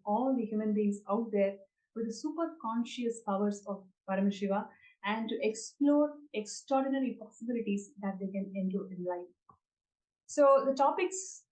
all the human beings out there with the super conscious powers of Paramashiva and to explore extraordinary possibilities that they can endure in life. So the topics.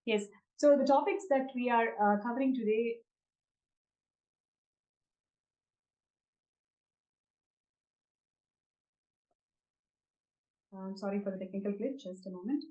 Yes. So the topics that we are covering today. Sorry for the technical glitch. Just a moment.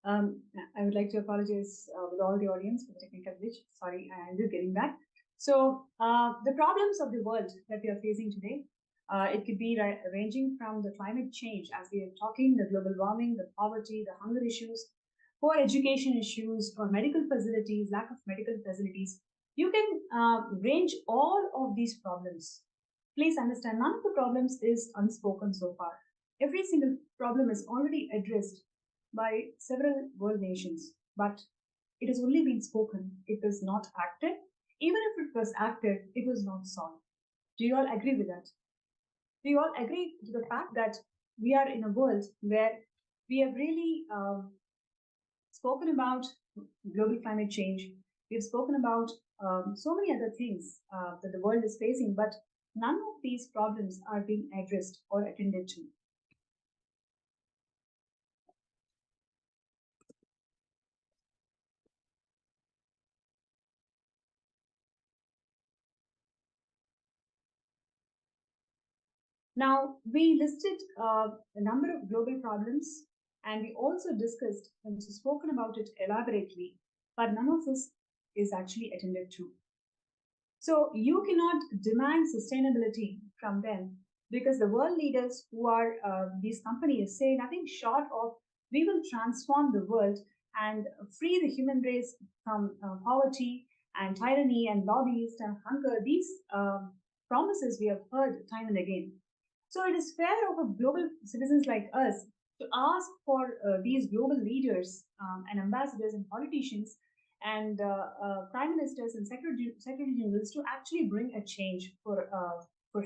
Um, I would like to apologize with all the audience for the technical glitch. Sorry, I'm just getting back. So, the problems of the world that we are facing today, it could be ranging from the climate change, as we are talking, the global warming, the poverty, the hunger issues, poor education issues, or medical facilities, lack of medical facilities. You can range all of these problems. Please understand, none of the problems is unspoken so far. Every single problem is already addressed by several world nations, but it has only been spoken. It was not acted. Even if it was acted, it was not solved. Do you all agree with that? Do you all agree to the fact that we are in a world where we have really spoken about global climate change? We've spoken about so many other things that the world is facing, but none of these problems are being addressed or attended to. Now, we listed a number of global problems and we also discussed and spoken about it elaborately, but none of this is actually attended to. So, you cannot demand sustainability from them because the world leaders who are these companies say nothing short of we will transform the world and free the human race from poverty and tyranny and lobbyist and hunger. These promises we have heard time and again. So it is fair of global citizens like us to ask for these global leaders and ambassadors and politicians and prime ministers and secretary generals to actually bring a change for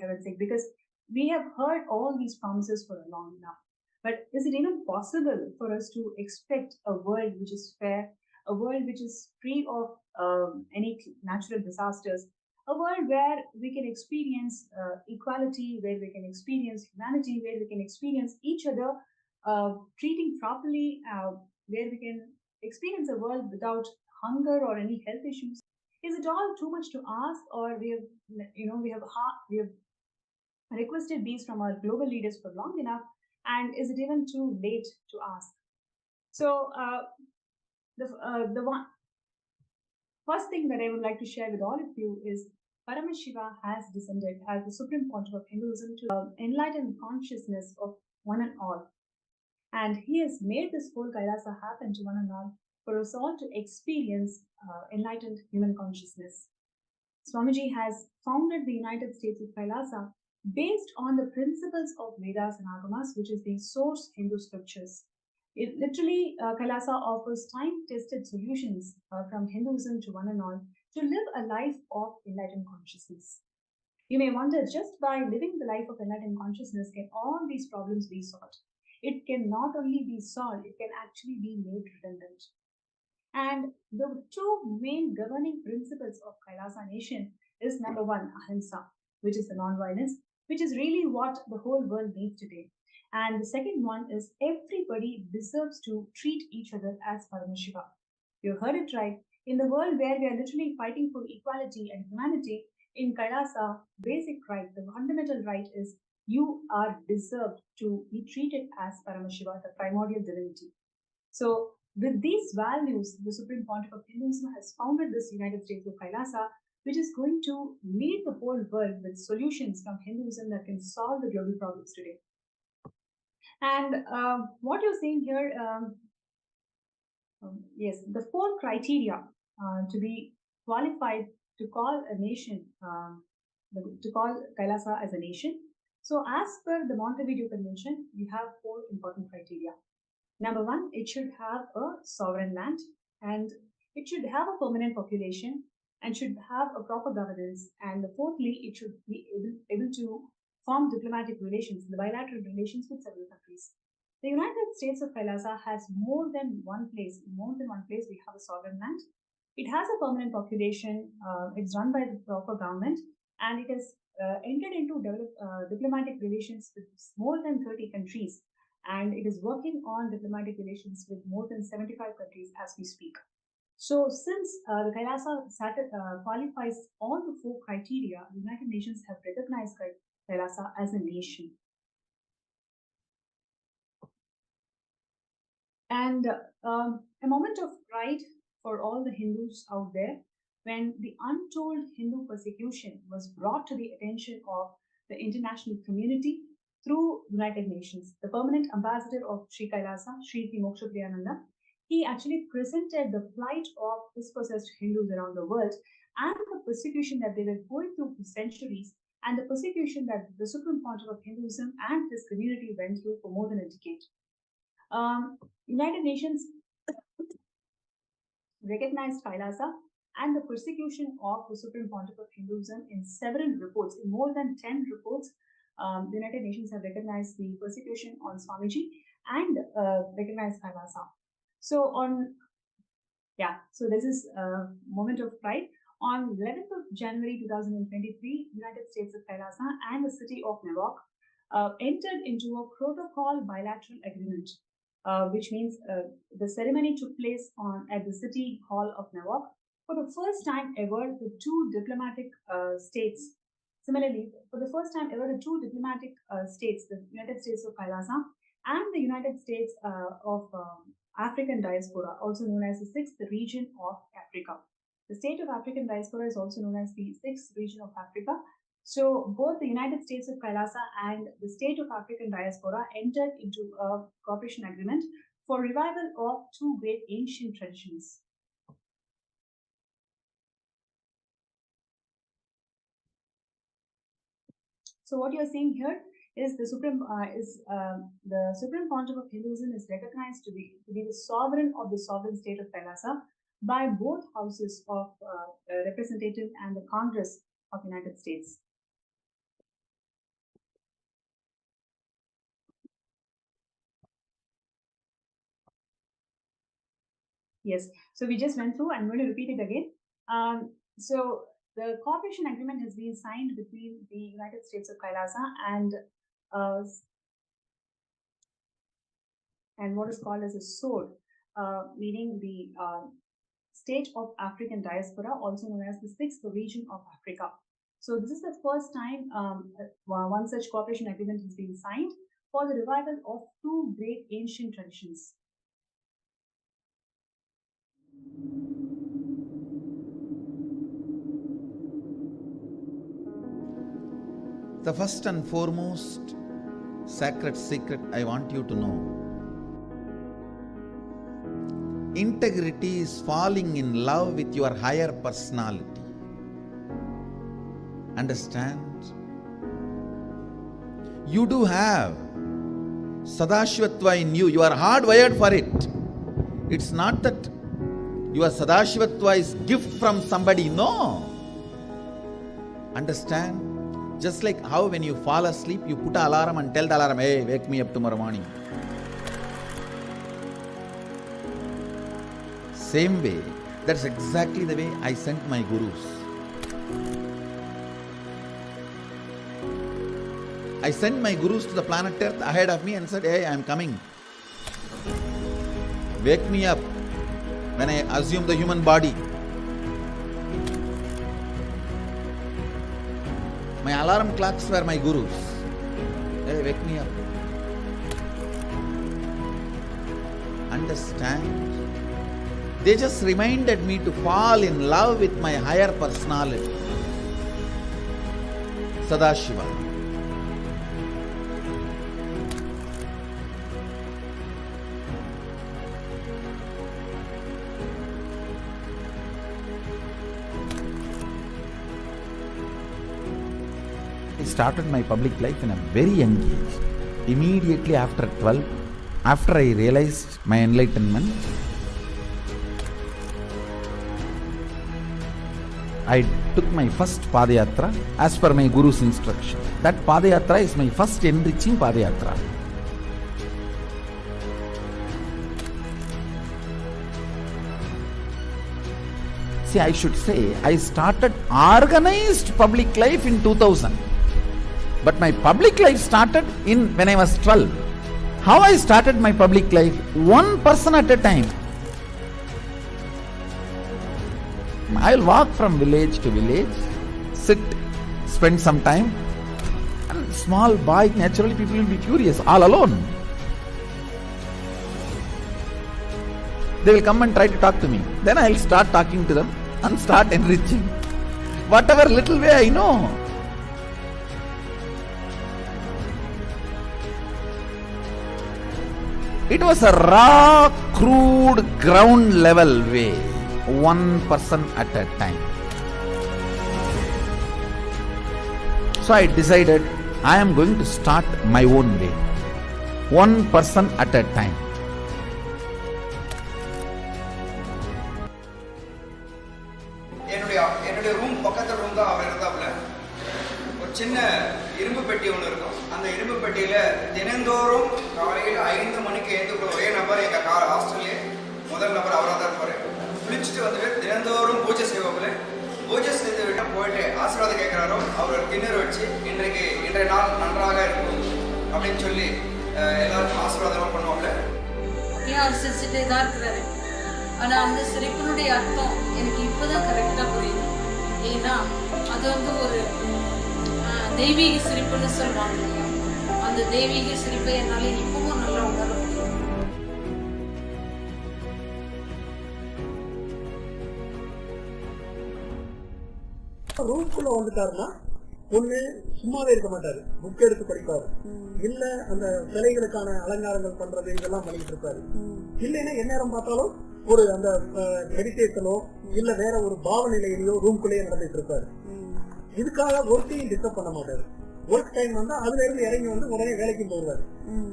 heaven's sake, because we have heard all these promises for a long enough. But is it even possible for us to expect a world which is fair, a world which is free of any natural disasters, a world where we can experience equality, where we can experience humanity, where we can experience each other treating properly, where we can experience a world without hunger or any health issues? Is it all too much to ask, or we have requested these from our global leaders for long enough, and is it even too late to ask? So the one first thing that I would like to share with all of you is Paramashiva has descended as the supreme pontiff of Hinduism to enlighten consciousness of one and all. And he has made this whole Kailasa happen to one and all for us all to experience enlightened human consciousness. Swamiji has founded the United States of Kailasa based on the principles of Vedas and Agamas, which is the source Hindu scriptures. It literally, Kailasa offers time-tested solutions from Hinduism to one and all to live a life of enlightened consciousness. You may wonder, just by living the life of enlightened consciousness, can all these problems be solved? It can not only be solved, it can actually be made redundant. And the two main governing principles of Kailasa nation is number one, ahimsa, which is the non-violence, which is really what the whole world needs today. And the second one is everybody deserves to treat each other as Paramashiva. You heard it right. In the world where we are literally fighting for equality and humanity, in Kailasa, basic right, the fundamental right is you are deserved to be treated as Paramashiva, the primordial divinity. So, with these values, the Supreme Pontiff of Hinduism has founded this United States of Kailasa, which is going to lead the whole world with solutions from Hinduism that can solve the global problems today. And what you're seeing here, yes, the four criteria to be qualified to call a nation, to call Kailasa as a nation. So, as per the Montevideo Convention, you have four important criteria. Number one, it should have a sovereign land, and it should have a permanent population, and should have a proper governance. And fourthly, it should be able to form diplomatic relations, the bilateral relations with several countries. The United States of Kailasa has more than one place. In more than one place, we have a sovereign land. It has a permanent population. It's run by the proper government, and it has entered into diplomatic relations with more than 30 countries, and it is working on diplomatic relations with more than 75 countries as we speak. So, since the Kailasa qualifies all the four criteria, the United Nations have recognized Kailasa as a nation. And a moment of pride for all the Hindus out there when the untold Hindu persecution was brought to the attention of the international community through United Nations. The permanent ambassador of Sri Kailasa, Sri Moksha Priyananda, he actually presented the plight of dispossessed Hindus around the world and the persecution that they were going through for centuries, and the persecution that the Supreme Pontiff of Hinduism and his community went through for more than a decade. United Nations recognized Kailasa and the persecution of the Supreme Pontiff of Hinduism in several reports, in more than 10 reports. The United Nations have recognized the persecution on Swamiji and recognized Kailasa. So so this is a moment of pride. On 11th of January 2023, United States of Kailasa and the city of Newark entered into a protocol bilateral agreement, which means the ceremony took place at the City Hall of Newark. For the first time ever, the two diplomatic states, similarly, for the first time ever, the two diplomatic states, the United States of Kailasa and the United States of African Diaspora, also known as the sixth region of Africa. The state of African Diaspora is also known as the sixth region of Africa. So both the United States of Kailasa and the state of African Diaspora entered into a cooperation agreement for revival of two great ancient traditions. So what you're seeing here is the Supreme Pontiff of Hinduism is recognized to be the sovereign of the sovereign state of Kailasa by both houses of representative and the Congress of United States. Yes, so we just went through. I'm going to repeat it again. So the cooperation agreement has been signed between the United States of Kailasa and what is called as a SOD, meaning the state of African Diaspora, also known as the sixth region of Africa. So this is the first time one such cooperation agreement has been signed for the revival of two great ancient traditions. The first and foremost sacred secret I want you to know: integrity is falling in love with your higher personality. Understand? You do have Sadashivatva in you. You are hardwired for it. It's not that your Sadashivatva is gift from somebody. No. Understand? Just like how when you fall asleep, you put an alarm and tell the alarm, hey, wake me up tomorrow morning. Same way, that's exactly the way I sent my gurus. I sent my gurus to the planet Earth ahead of me and said, hey, I am coming. Wake me up when I assume the human body. My alarm clocks were my gurus. Hey, wake me up. Understand? They just reminded me to fall in love with my higher personality, Sadashiva. I started my public life in a very young age. Immediately after 12, after I realized my enlightenment, I took my first Padayatra as per my Guru's instruction. That Padayatra is my first enriching Padayatra. See, I should say, I started organized public life in 2000. But my public life started when I was 12. How I started my public life? One person at a time. I'll walk from village to village, sit, spend some time, and small boy, naturally people will be curious, all alone. They will come and try to talk to me. Then I'll start talking to them and start enriching. Whatever little way I know. It was a raw, crude, ground level way. One person at a time. So I decided I am going to start my own way. One person at a time. என்னுடைய room பக்கத்து room தான் அவர் இருந்தாப்புல. ஒரு சின்ன இரும்பு பெட்டி ஒன்று இருக்கும். அந்த இரும்பு பெட்டியில தினந்தோறும் காலையில் 5 மணிக்கு எழுந்து ஒரே நபர் எங்க ஹாஸ்டல்லே முதல் நபர் அவராக தான் இருப்பாரு. குளிச்சுட்டு வந்துட்டு தினந்தோறும் பூஜை செய்வாப்புல. பூஜை செய்து விட்டு போயிட்டு ஆசீர்வாதம் கேட்கிறாரோ அவர் திண்ணர் வச்சு இன்றைய நாள் நன்றாக இருக்கும் அப்படின்னு சொல்லி எல்லாருக்கும் ஆசீர்வாதம் பண்ணுவாப்புல. ஏன் அவர் சிரிச்சுட்டே தான் இருக்கிறாரு. ஆனால் அந்த சிரிப்பினுடைய அர்த்தம் எனக்கு இப்போதான் கரெக்டாக புரியுது. ஏன்னா அது ஒரு தெய்வீக சிரிப்புன்னு சொல்லுவாங்க. அந்த தெய்வீக சிரிப்பை என்னால் இப்பவும் நல்லா உணர முடியும். ரூம்குள்ள வந்துட்டாருன்னா ஒண்ணு சும்மாவே இருக்க மாட்டாரு, புக் எடுத்து படிப்பாரு, இல்ல அந்த சிலைகளுக்கான அலங்காரங்கள் பண்றது இதெல்லாம் பண்ணிட்டு இருப்பாரு. இல்லைன்னா எந்நேரம் பார்த்தாலும் ஒரு அந்த மெடிடேஷனோ இல்ல வேற ஒரு பாவநிலையிலயோ ரூம்குள்ளேயே நடந்துட்டு இருப்பாரு. இதுக்காக ஒர்க்கையும் டிஸ்டர்ப் பண்ண மாட்டாரு. ஒர்க் டைம் வந்தா அதுல இருந்து இறங்கி வந்து உடனே வேலைக்கு போடுவாரு.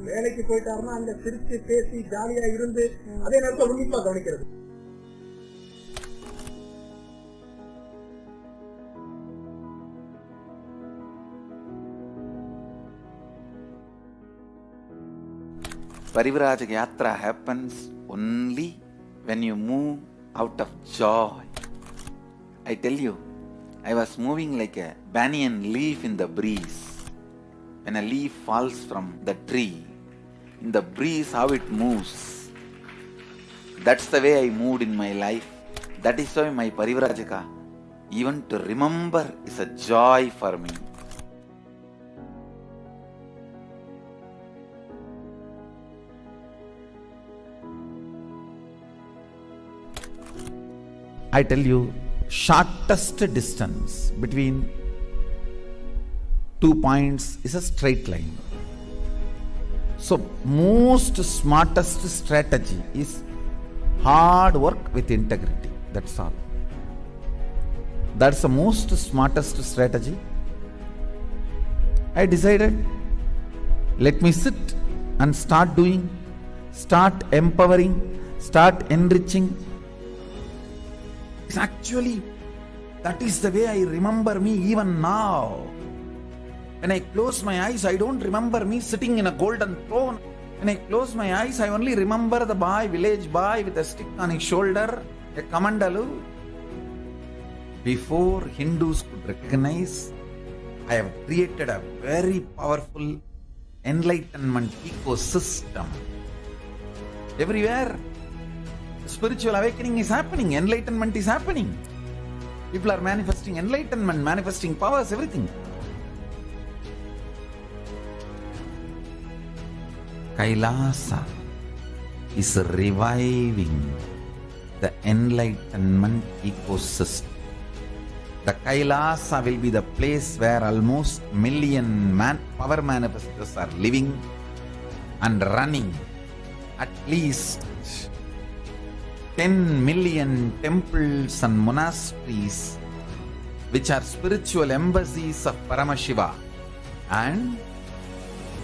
வேலைக்கு போயிட்டாருன்னா அங்க சிரிச்சு பேசி ஜாலியா இருந்து அதே நேரத்தில் உன்னிப்பா கவனிக்கிறது. Parivrajaka Yatra happens only when you move out of joy. I tell you, I was moving like a banyan leaf in the breeze. When a leaf falls from the tree, in the breeze how it moves. That's the way I moved in my life. That is why my Parivrajaka, even to remember, is a joy for me. I tell you, shortest distance between 2 points is a straight line. So most smartest strategy is hard work with integrity. That's all. That's the most smartest strategy. I decided Let me sit and start doing, start empowering, start enriching. It's actually, that is the way I remember me even now. When I close my eyes, I don't remember me sitting in a golden throne. When I close my eyes, I only remember the boy, village boy with a stick on his shoulder, a kamandalu. Before Hindus could recognize, I have created a very powerful enlightenment ecosystem. Everywhere, spiritual awakening is happening, enlightenment is happening. People are manifesting enlightenment, manifesting powers, everything. Kailasa is reviving the enlightenment ecosystem. The Kailasa will be the place where almost million power manifestors are living and running. At least 10 million temples and monasteries, which are spiritual embassies of Paramashivam, and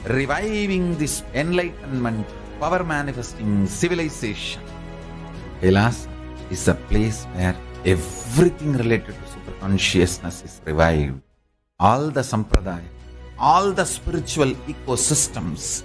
reviving this enlightenment, power manifesting civilization. Kailasa is a place where everything related to super consciousness is revived. All the sampradaya, all the spiritual ecosystems.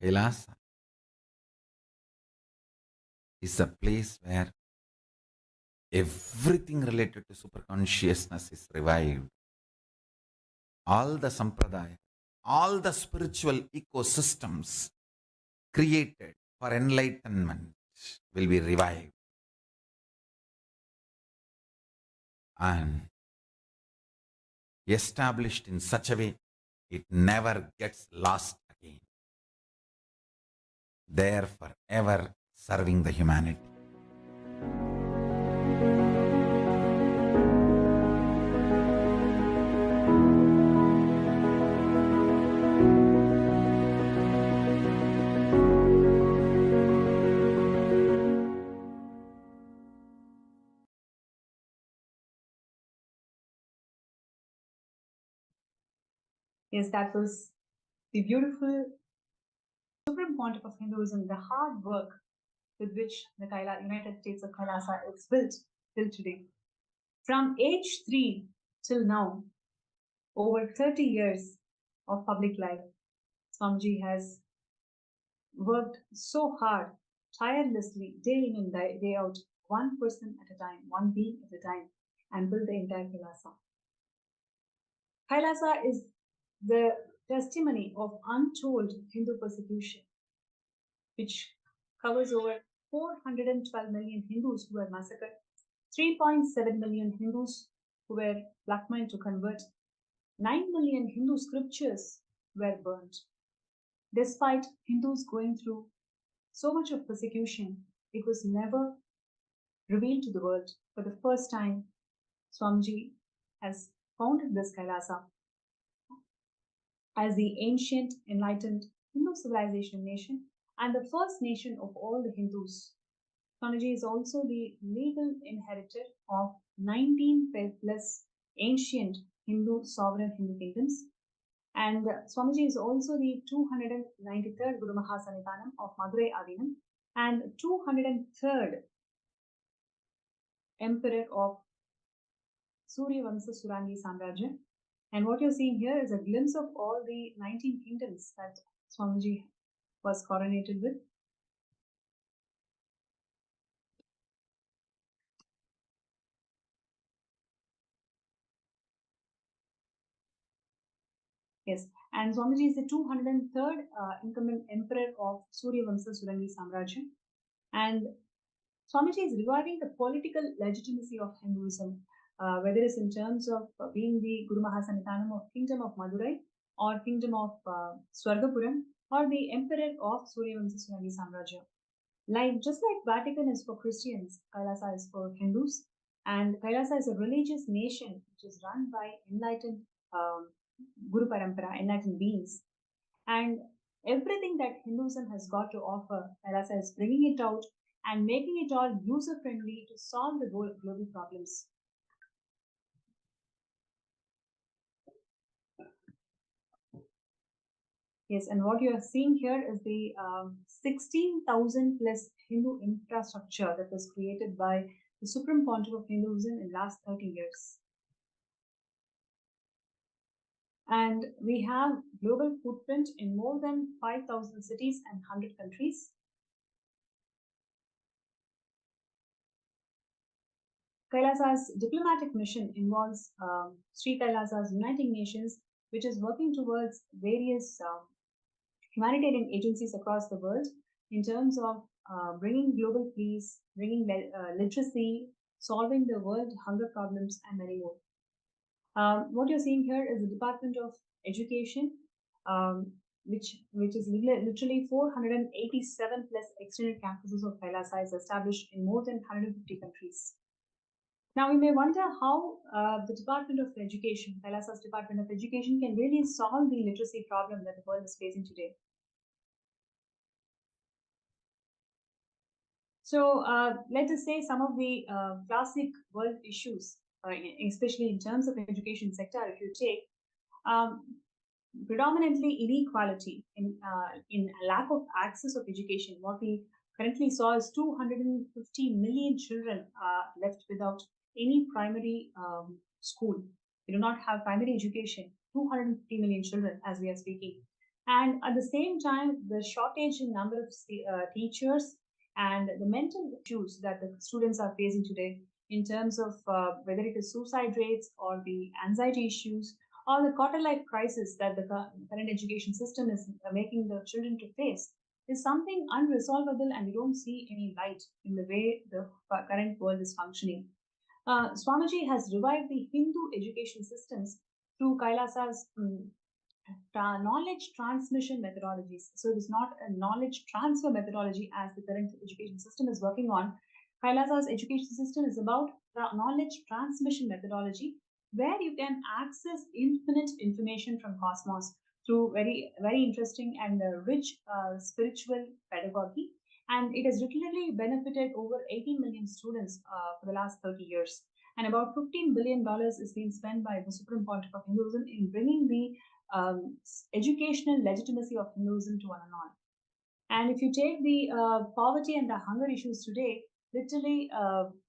Kailasa is a place where everything related to super consciousness is revived. All the sampradaya, all the spiritual ecosystems created for enlightenment will be revived. And established in such a way it never gets lost again. There forever serving the humanity. Yes, that was the beautiful supreme concept of Hinduism, the hard work with which the United States of Kailasa is built till today. From age 3 till now, over 30 years of public life, Swamiji has worked so hard, tirelessly, day in and day out, one person at a time, one being at a time, and built the entire Kailasa. Kailasa is the testimony of untold Hindu persecution, which covers over 412 million Hindus who were massacred, 3.7 million Hindus who were blackmailed to convert, 9 million Hindu scriptures were burnt. Despite Hindus going through so much of persecution, it was never revealed to the world. For the first time, Swamiji has founded this Kailasa as the ancient, enlightened Hindu civilization nation and the first nation of all the Hindus. Swamiji is also the legal inheritor of 19 plus ancient sovereign Hindu kingdoms. And Swamiji is also the 293rd Guru Mahasanitanam of Madurai Adinam and 203rd Emperor of Surya Vamsa Surangi Samrajya. And what you're seeing here is a glimpse of all the 19 kingdoms that Swamiji was coronated with. Yes, and Swamiji is the 203rd incumbent emperor of Surya Vamsa Surangi Samrajya. And Swamiji is reviving the political legitimacy of Hinduism, whether it's in terms of being the Guru Mahasanitanam of Kingdom of Madurai or Kingdom of Swargapuram or the Emperor of Surya Vamsa Surangi Samrajya. Just like Vatican is for Christians, Kailasa is for Hindus, and Kailasa is a religious nation which is run by enlightened Guru Parampara, enlightened beings. And everything that Hinduism has got to offer, Kailasa is bringing it out and making it all user friendly to solve the global problems. Yes, and what you are seeing here is the 16,000 plus Hindu infrastructure that was created by the Supreme Pontiff of Hinduism in the last 30 years. And we have global footprint in more than 5,000 cities and 100 countries. Kailasa's diplomatic mission involves Sri Kailasa's Uniting Nations, which is working towards various humanitarian agencies across the world in terms of bringing global peace, bringing literacy, solving the world hunger problems, and many more. What you're seeing here is the Department of Education, which is literally 487 plus extended campuses of Kailasa is established in more than 150 countries. Now, you may wonder how the Department of Education, Kailasa's Department of Education, can really solve the literacy problem that the world is facing today. So, let us say some of the classic world issues, especially in terms of education sector, if you take predominantly inequality in lack of access of education. What we currently saw is 250 million children left without any primary school. We do not have primary education. 250 million children as we are speaking. And at the same time, the shortage in number of teachers and the mental issues that the students are facing today in terms of whether it is suicide rates or the anxiety issues or the quarter-life crisis that the current education system is making the children to face is something unresolvable, and we don't see any light in the way the current world is functioning. Swamiji has revived the Hindu education systems through Kailasa's knowledge transmission methodologies. So it is not a knowledge transfer methodology as the current education system is working on. Kailasa's education system is about knowledge transmission methodology, where you can access infinite information from cosmos through very, very interesting and rich spiritual pedagogy. And it has literally benefited over 18 million students for the last 30 years. And about $15 billion is being spent by the Supreme Pontiff of Hinduism in bringing the educational legitimacy of Hinduism to one and all. And if you take the poverty and the hunger issues today, literally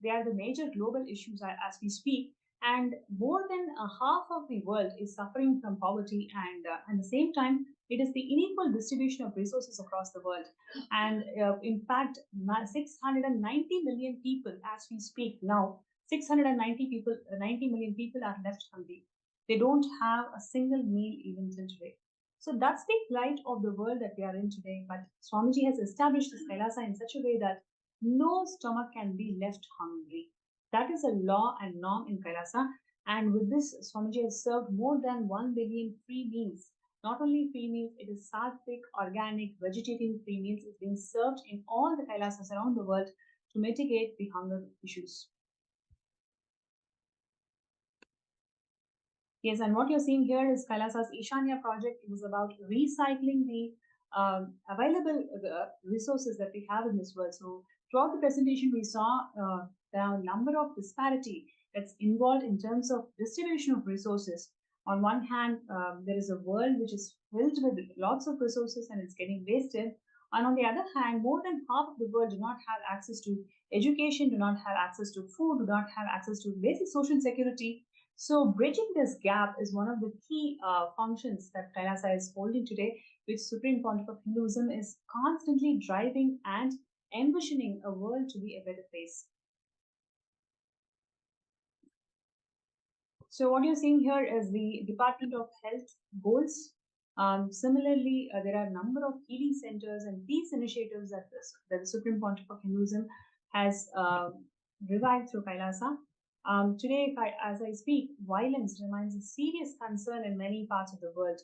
they are the major global issues as we speak. And more than half of the world is suffering from poverty, and at the same time, it is the unequal distribution of resources across the world. And in fact, 690 million people, as we speak now, 90 million people are left hungry. They don't have a single meal even till today. So that's the plight of the world that we are in today. But Swamiji has established this Kailasa in such a way that no stomach can be left hungry. That is a law and norm in Kailasa. And with this, Swamiji has served more than 1 billion free meals. Not only free meals, it is sattvic, organic, vegetarian free meals is being served in all the Kailasas around the world to mitigate the hunger issues. Yes, and what you're seeing here is Kailasa's Ishanya project. It is about recycling the available resources that we have in this world. So throughout the presentation, we saw there are a number of disparity that's involved in terms of distribution of resources. On one hand, there is a world which is filled with lots of resources and it's getting wasted. And on the other hand, more than half of the world do not have access to education, do not have access to food, do not have access to basic social security. So bridging this gap is one of the key functions that Kailasa is holding today, which Supreme Pontiff of Hinduism is constantly driving and envisioning a world to be a better place. So what you're seeing here is the Department of Health goals. Similarly, there are a number of healing centers and peace initiatives that the Supreme Pontiff of Hinduism has revived through Kailasa. Today, as I speak, violence remains a serious concern in many parts of the world.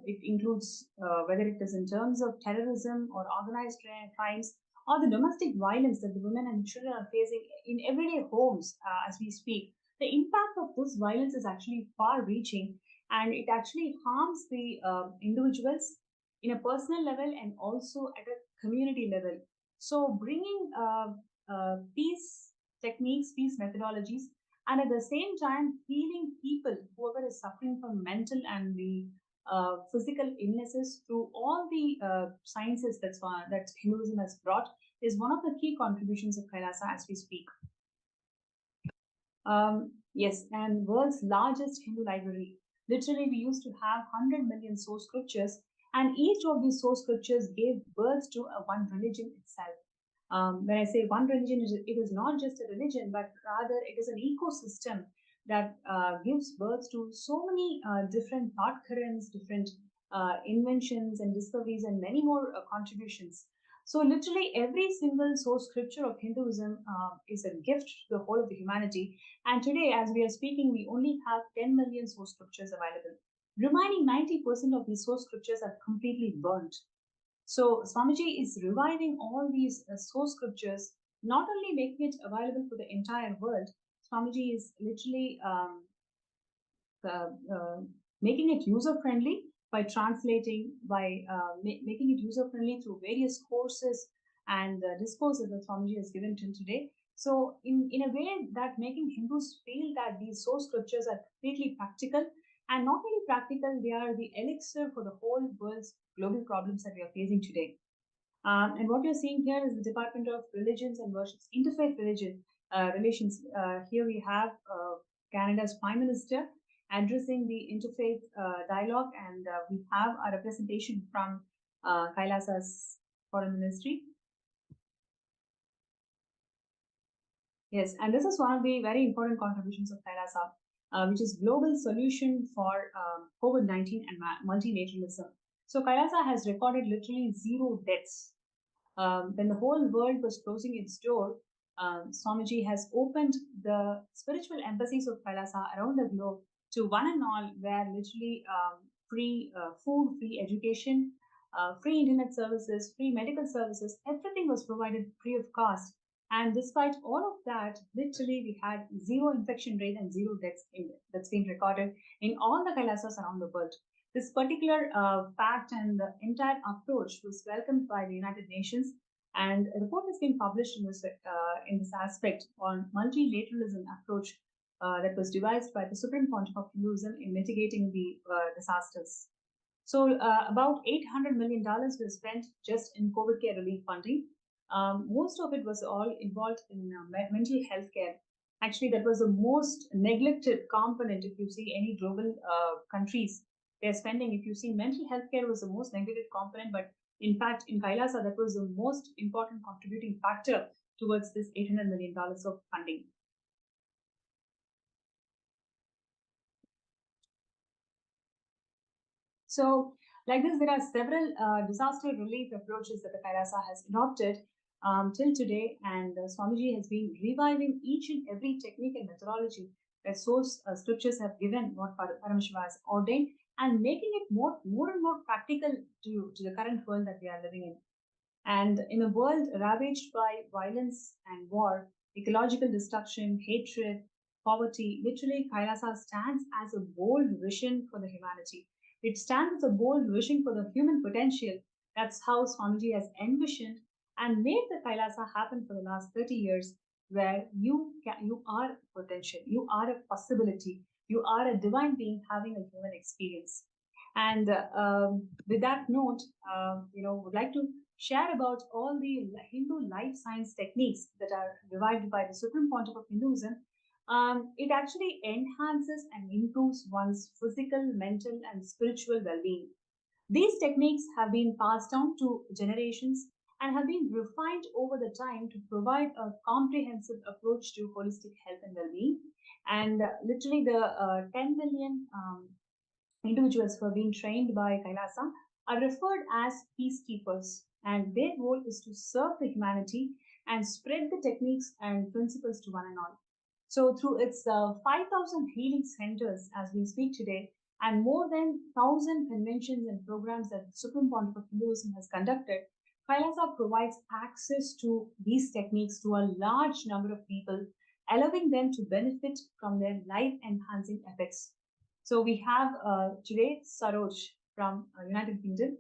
It includes whether it is in terms of terrorism or organized crimes or the domestic violence that the women and children are facing in everyday homes as we speak. The impact of this violence is actually far reaching, and it actually harms the individuals in a personal level and also at a community level. So bringing peace techniques, peace methodologies, and at the same time healing people, whoever is suffering from mental and the physical illnesses through all the sciences that Hinduism has brought is one of the key contributions of Kailasa as we speak. Yes, and world's largest Hindu library. Literally, we used to have 100 million source scriptures, and each of these source scriptures gave birth to one religion itself. When I say one religion, it is not just a religion, but rather it is an ecosystem that gives birth to so many different thought currents, different inventions and discoveries, and many more contributions. So, literally, every single source scripture of Hinduism is a gift to the whole of the humanity. And today, as we are speaking, we only have 10 million source scriptures available. Remaining 90% of these source scriptures are completely burnt. So, Swamiji is reviving all these source scriptures, not only making it available for the entire world, Swamiji is literally making it user friendly by translating, by making it user friendly through various courses and discourses that Swamiji has given till today. So, in a way that making Hindus feel that these source scriptures are completely practical, and not only practical, they are the elixir for the whole world's global problems that we are facing today. And what you're seeing here is the Department of Religions and Worships, Interfaith Relations. Here we have Canada's Prime Minister addressing the interfaith dialogue, and we have a representation from Kailasa's Foreign Ministry. Yes, and this is one of the very important contributions of Kailasa, which is global solution for COVID-19 and multilateralism. So Kailasa has recorded literally 0 deaths. When the whole world was closing its door, Swamiji has opened the spiritual embassies of Kailasa around the globe to one and all, where literally free food, free education, free internet services, free medical services, everything was provided free of cost. And despite all of that, literally we had 0 infection rate and 0 deaths that's been recorded in all the Kailasas around the world. This particular fact and the entire approach was welcomed by the United Nations, and a report has been published in this aspect on multilateralism approach that was devised by the Supreme Pontiff of Hinduism in mitigating the disasters. So about $800 million was spent just in COVID care relief funding. Most of it was all involved in mental health care. Actually, that was the most neglected component. If you see any global countries, they're spending, if you see, mental health care was the most neglected component, but in fact, in Kailasa, that was the most important contributing factor towards this $800 million of funding. So, like this, there are several disaster relief approaches that the Kailasa has adopted till today, and Swamiji has been reviving each and every technique and methodology that source scriptures have given, what Paramashivam has ordained, and making it more and more practical to the current world that we are living in. And in a world ravaged by violence and war, ecological destruction, hatred, poverty, literally Kailasa stands as a bold vision for the humanity. It stands as a bold vision for the human potential. That's how Swamiji has envisioned and made the Kailasa happen for the last 30 years. where you are potential, you are a possibility, you are a divine being having a human experience. And with that note, would like to share about all the Hindu life science techniques that are revived by the Supreme Pontiff of Hinduism. It actually enhances and improves one's physical, mental, and spiritual well-being. These techniques have been passed down to generations and have been refined over the time to provide a comprehensive approach to holistic health and well-being. And literally, the 10 million individuals who have been trained by Kailasa are referred as peacekeepers, and their role is to serve the humanity and spread the techniques and principles to one and all. So, through its 5,000 healing centers as we speak today, and more than 1,000 conventions and programs that the Supreme Pontiff of Hinduism has conducted, Kailasa provides access to these techniques to a large number of people, allowing them to benefit from their life enhancing effects. So we have today Saroj from United Kingdom.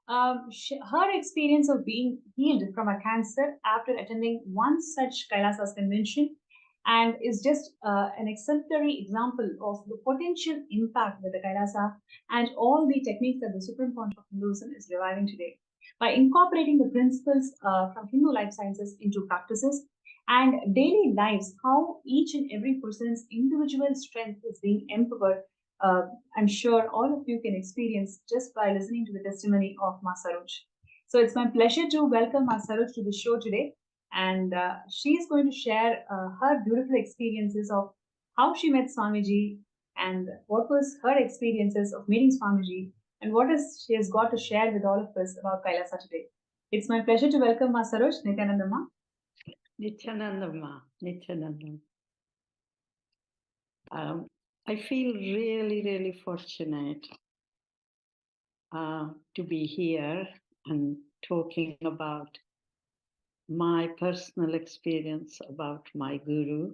Her experience of being healed from a cancer after attending one such Kailasa's convention and is just an exemplary example of the potential impact that the Kailasa and all the techniques that the Supreme Pontiff of Hinduism is reviving today. By incorporating the principles from Hindu life sciences into practices and daily lives, how each and every person's individual strength is being empowered, I'm sure all of you can experience just by listening to the testimony of Ma Saroj. So it's my pleasure to welcome Ma Saroj to the show today. And she is going to share her beautiful experiences of how she met Swamiji and what was her experiences of meeting Swamiji and what is she has got to share with all of us about Kailasa today. It's my pleasure to welcome Ma Saroj, Nithyananda Ma. Nithyananda Ma, Nithyananda. I feel really, really fortunate to be here and talking about my personal experience about my guru,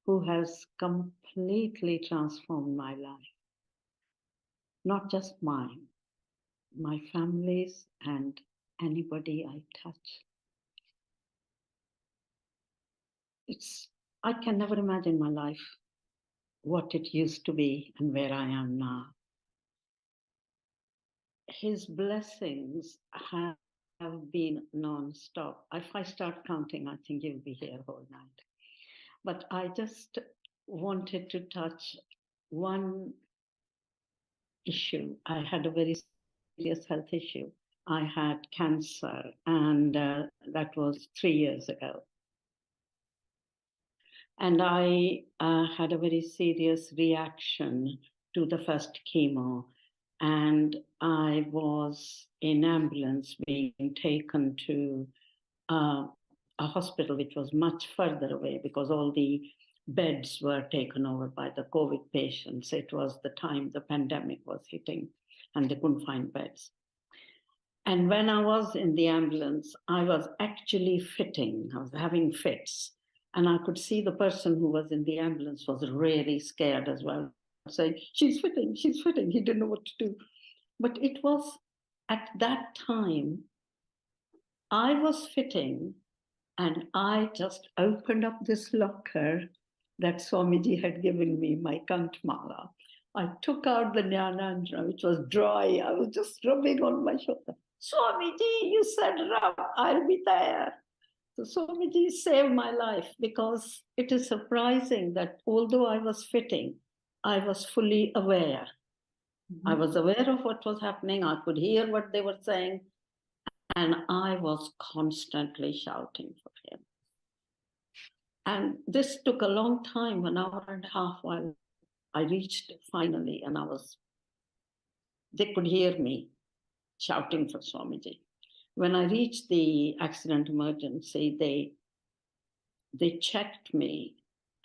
who has completely transformed my life. Not just mine, my family's and anybody I touch. I can never imagine my life, what it used to be and where I am now. His blessings have been non-stop. If I start counting, I think you'll be here all night. But I just wanted to touch one issue. I had a very serious health issue. I had cancer, and that was 3 years ago. And I had a very serious reaction to the first chemo. And I was in ambulance being taken to a hospital which was much further away because all the beds were taken over by the COVID patients. It was the time the pandemic was hitting and they couldn't find beds. And when I was in the ambulance, I was actually fitting. I was having fits. And I could see the person who was in the ambulance was really scared as well, saying, she's fitting, she's fitting. He didn't know what to do. But it was at that time, I was fitting and I just opened up this locker that Swamiji had given me, my Kantmala. I took out the Nithyananda, which was dry. I was just rubbing on my shoulder. Swamiji, you said rub, I'll be there. So Swamiji saved my life because it is surprising that although I was fitting, I was fully aware. Mm-hmm. I was aware of what was happening. I could hear what they were saying. And I was constantly shouting for him. And this took a long time, 1.5 hours while I reached finally, and they could hear me shouting for Swamiji. When I reached the accident emergency, they checked me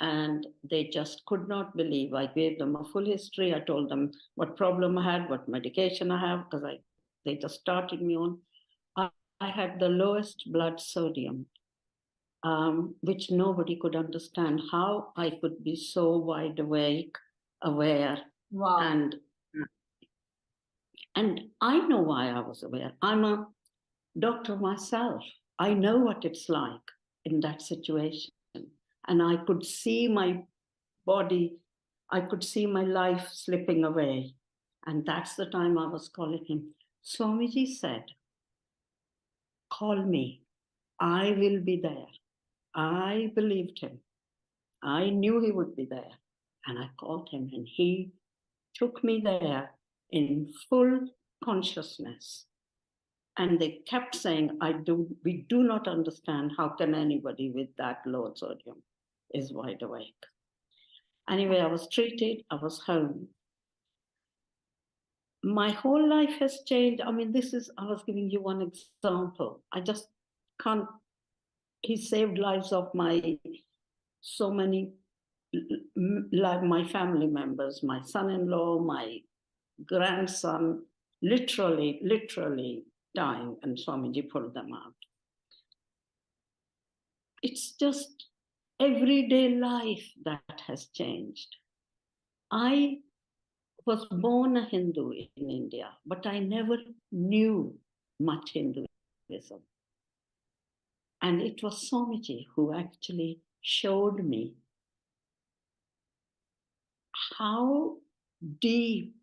and they just could not believe. I gave them a full history. I told them what problem I had, what medication I have, because they just started me on. I had the lowest blood sodium, which nobody could understand how I could be so wide awake, aware. Wow. And I know why I was aware. I'm a doctor myself. I know what it's like. in that situation. And I could see my body, I could see my life slipping away. And that's the time I was calling him. Swamiji said, call me, I will be there. I believed him. I knew he would be there. And I called him, and he took me there in full consciousness. And they kept saying, we do not understand how can anybody with that low sodium is wide awake. Anyway, I was treated, I was home. My whole life has changed. I mean, I was giving you one example. I just can't, he saved lives of so many, like my family members, my son-in-law, my grandson, literally dying, and Swamiji pulled them out. It's just everyday life that has changed. I was born a Hindu in India, but I never knew much Hinduism. And it was Swamiji who actually showed me how deep,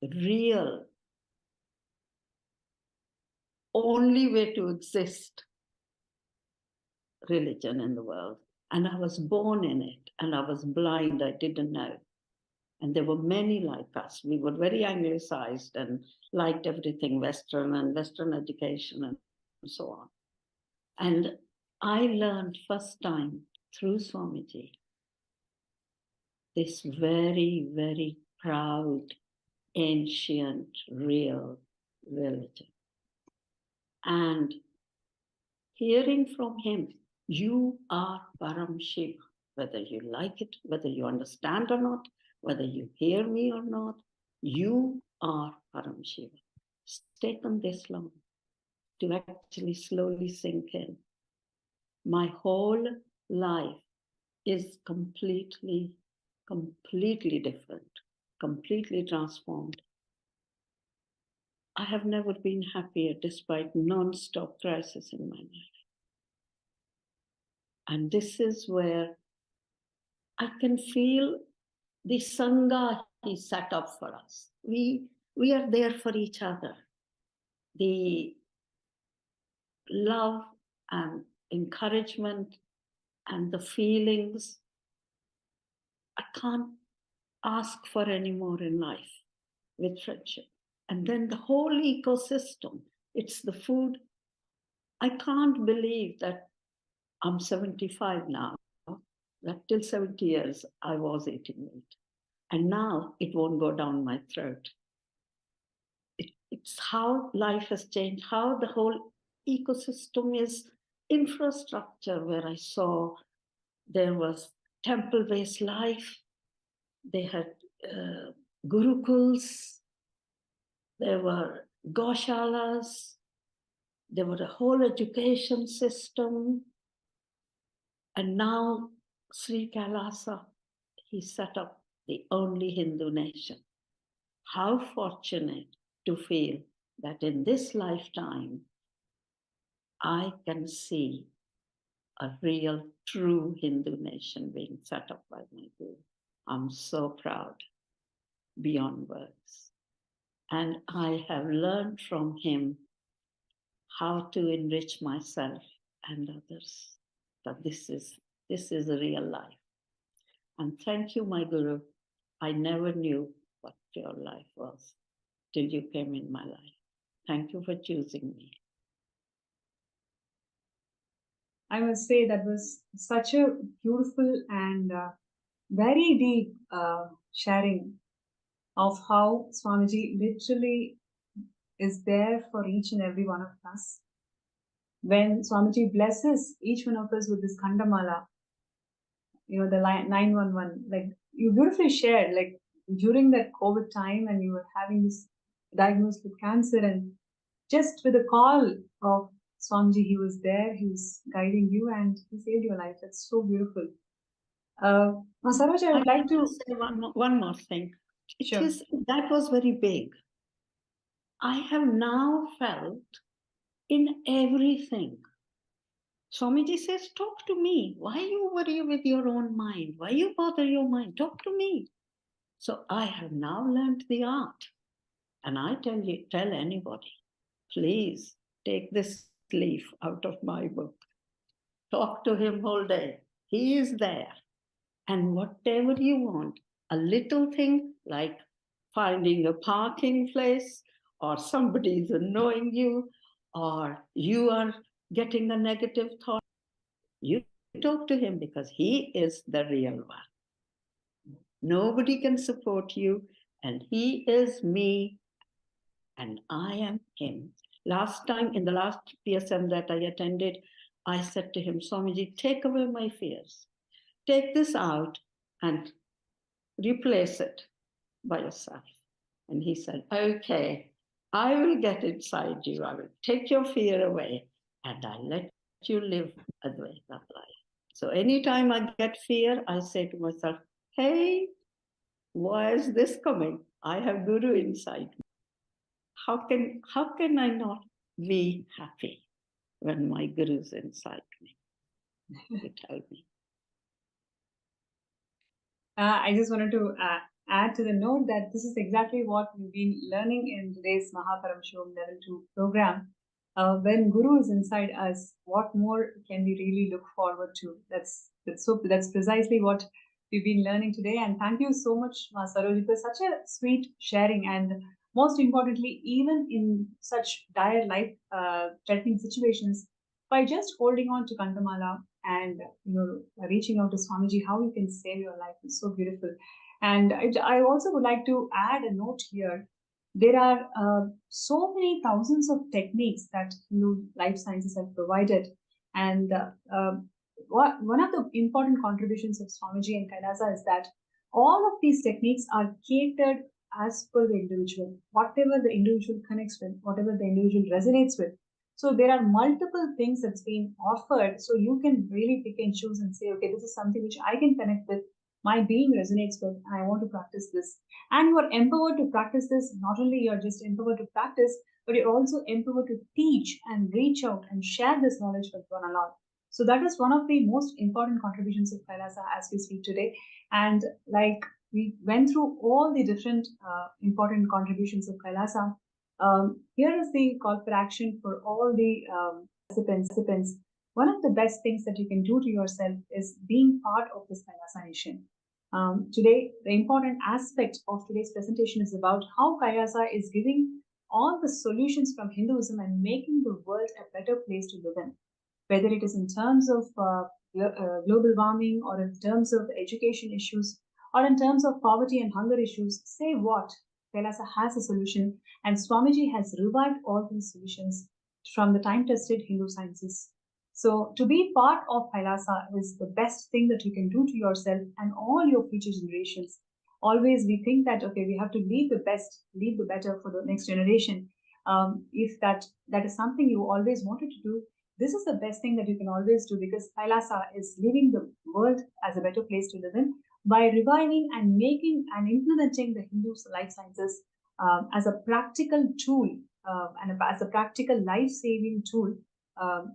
real, only way to exist religion in the world. And I was born in it, and I was blind, I didn't know. And there were many like us. We were very anglicized and liked everything Western and Western education and so on. And I learned first time through Swamiji this very, very proud, ancient, real religion. And hearing from him, you are Paramashivam, whether you like it, whether you understand or not, whether you hear me or not, you are Paramashivam. It's taken this long to actually slowly sink in. My whole life is completely different, completely transformed. I have never been happier despite non-stop crisis in my life. And this is where I can feel the Sangha he set up for us. We are there for each other. The love and encouragement and the feelings, I can't ask for any more in life with friendship. And then the whole ecosystem, it's the food. I can't believe that I'm 75 now, that till 70 years I was eating meat. And now it won't go down my throat. It's how life has changed, how the whole ecosystem is infrastructure, where I saw there was temple-based life, they had gurukuls, there were goshalas, there was a whole education system. And now Sri KAILASA, he set up the only Hindu nation. How fortunate to feel that in this lifetime, I can see a real, true Hindu nation being set up by my Guru. I'm so proud, beyond words. And I have learned from him how to enrich myself and others. But this is a real life. And thank you, my Guru. I never knew what your life was till you came in my life. Thank you for choosing me. I must say that was such a beautiful and very deep sharing of how Swamiji literally is there for each and every one of us. When Swamiji blesses each one of us with this Khandamala, the 911, like you beautifully shared, like during that COVID time and you were having this diagnosed with cancer, and just with a call of Swamiji, he was there, he was guiding you and he saved your life. That's so beautiful. Saroj, I would like to say one more thing. Sure. That was very big. I have now felt in everything Swamiji says, talk to me. Why you worry with your own mind? Why you bother your mind? Talk to me. So I have now learned the art. And I tell anybody, please take this leaf out of my book. Talk to him all day. He is there. And whatever you want, a little thing like finding a parking place, or somebody is annoying you, or you are getting a negative thought, you talk to him because he is the real one. Nobody can support you, and he is me, and I am him. Last time, in the last PSM that I attended, I said to him, Swamiji, take away my fears. Take this out and replace it by yourself. And he said, okay, I will get inside you. I will take your fear away and I'll let you live a Advaita life. So anytime I get fear, I say to myself, hey, why is this coming? I have Guru inside me. How can I not be happy when my Guru is inside me? You tell me. I just wanted to add to the note that this is exactly what we've been learning in today's Paramashivam Level 2 program. When Guru is inside us, what more can we really look forward to? That's precisely what we've been learning today. And thank you so much, Ma Saroj, for such a sweet sharing. And most importantly, even in such dire life-threatening situations, by just holding on to Kandamala and reaching out to Swamiji, how you can save your life is so beautiful. And I also would like to add a note here. There are so many thousands of techniques that life sciences have provided, and one of the important contributions of Swamiji and Kailasa is that all of these techniques are catered as per the individual, whatever the individual connects with, whatever the individual resonates with. So there are multiple things that's being offered. So you can really pick and choose and say, okay, this is something which I can connect with, my being resonates with, and I want to practice this. And you are empowered to practice this. Not only you're just empowered to practice, but you're also empowered to teach and reach out and share this knowledge with one another. So that is one of the most important contributions of Kailasa as we speak today. And like we went through all the different important contributions of Kailasa, here is the call for action for all the participants. One of the best things that you can do to yourself is being part of this Kailasa nation. Today, the important aspect of today's presentation is about how Kailasa is giving all the solutions from Hinduism and making the world a better place to live in. Whether it is in terms of global warming, or in terms of education issues, or in terms of poverty and hunger issues, say what, Kailasa has a solution, and Swamiji has revived all these solutions from the time-tested Hindu sciences. So to be part of Kailasa is the best thing that you can do to yourself and all your future generations. Always we think that, okay, we have to leave the best, leave the better for the next generation. If that is something you always wanted to do, this is the best thing that you can always do, because Kailasa is leaving the world as a better place to live in by reviving and making and implementing the Hindu life sciences as a practical tool and as a practical life-saving tool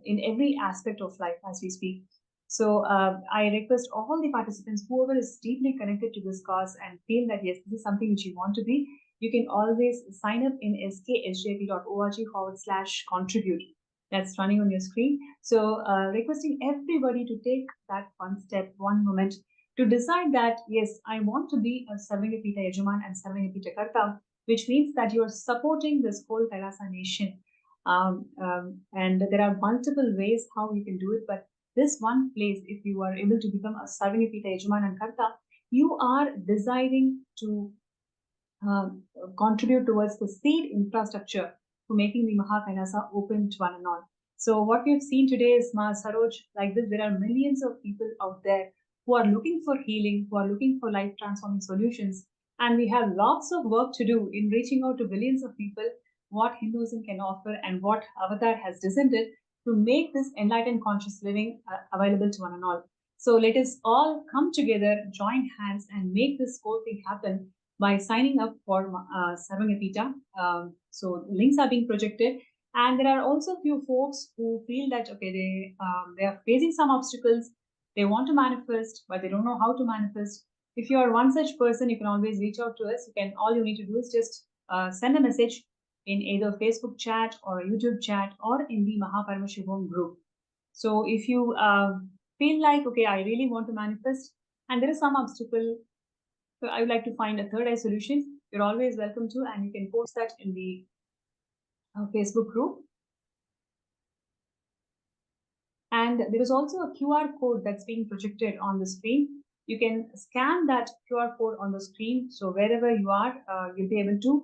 in every aspect of life as we speak. So I request all the participants, whoever is deeply connected to this cause and feel that yes, this is something which you want to be, you can always sign up in sksjp.org/contribute. That's running on your screen. So requesting everybody to take that one step, one moment, to decide that, yes, I want to be a Sarvangapita Yajaman and Sarvangapita Karta, which means that you are supporting this whole Kailasa nation. And there are multiple ways how you can do it, but this one place, if you are able to become a Sarvangapita Yajaman and Karta, you are deciding to contribute towards the seed infrastructure for making the Kailasa open to one and all. So what we've seen today is, Ma Saroj, like this, there are millions of people out there who are looking for healing, who are looking for life-transforming solutions. And we have lots of work to do in reaching out to billions of people what Hinduism can offer and what Avatar has descended to make this enlightened conscious living available to one and all. So let us all come together, join hands, and make this whole thing happen by signing up for Sarvangapita. So links are being projected. And there are also few folks who feel that, okay, they are facing some obstacles, they want to manifest, but they don't know how to manifest. If you are one such person, you can always reach out to us. All you need to do is just send a message in either Facebook chat or a YouTube chat or in the Paramashivam group. So if you feel like, okay, I really want to manifest and there is some obstacle, so I would like to find a third eye solution, you're always welcome to, and you can post that in the Facebook group. And there is also a QR code that's being projected on the screen. You can scan that QR code on the screen. So wherever you are, you'll be able to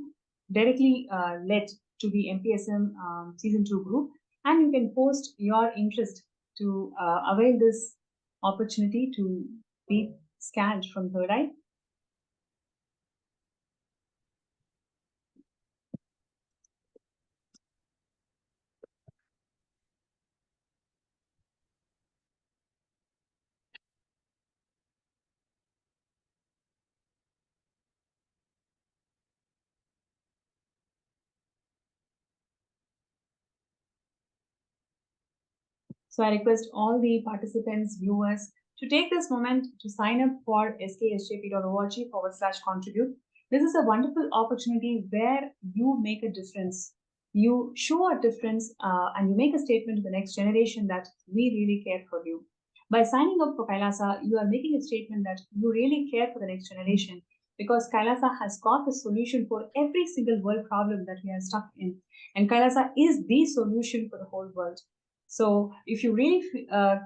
directly led to the MPSM Season 2 group. And you can post your interest to avail this opportunity to be scanned from third eye. So I request all the participants, viewers, to take this moment to sign up for sksjp.org/contribute. This is a wonderful opportunity where you make a difference. You show a difference and you make a statement to the next generation that we really care for you. By signing up for Kailasa, you are making a statement that you really care for the next generation, because Kailasa has got the solution for every single world problem that we are stuck in. And Kailasa is the solution for the whole world. So if you really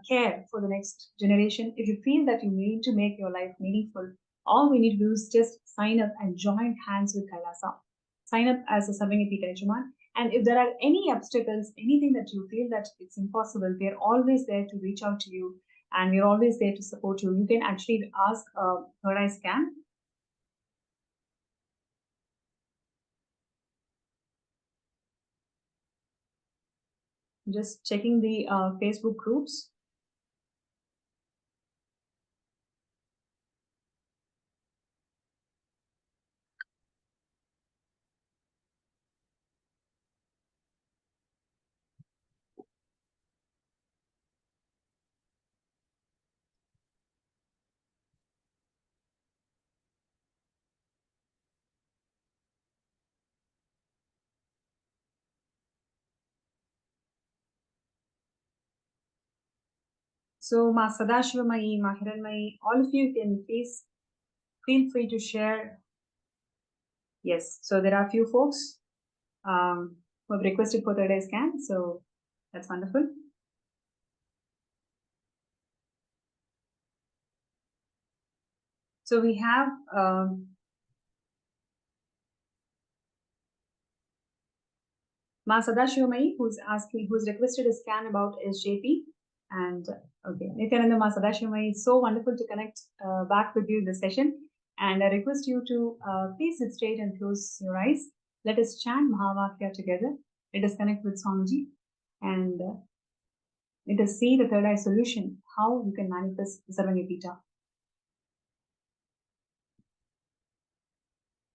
care for the next generation, if you feel that you need to make your life meaningful, all we need to do is just sign up and join hands with Kailasa. Sign up as a Sarvangi Kalachuman. And if there are any obstacles, anything that you feel that it's impossible, they're always there to reach out to you, and we're always there to support you. You can actually ask Third Eye Scan. Just checking the Facebook groups. So, Ma Sadashivamai, Ma Hiranmai, all of you can please feel free to share. Yes, so there are a few folks who have requested for third eye scan, so that's wonderful. So we have Ma Sadashivamai, who's requested a scan about SJP. And okay, Nithyananda, Ma Sadashivamai, it's so wonderful to connect back with you in this session. And I request you to please sit straight and close your eyes. Let us chant Mahavakya together. Let us connect with Swamiji and let us see the third eye solution, how you can manifest Sarvanyapita.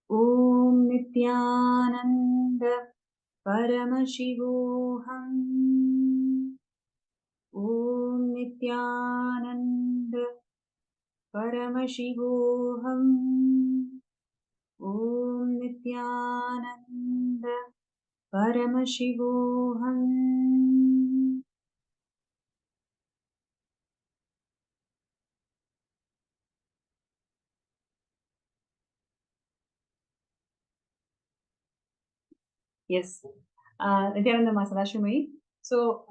Om Nithyananda Paramashivam. Om Nithyananda Paramashivam. Om Nithyananda Paramashivam. Yes, Nithyananda Masadashimai. So,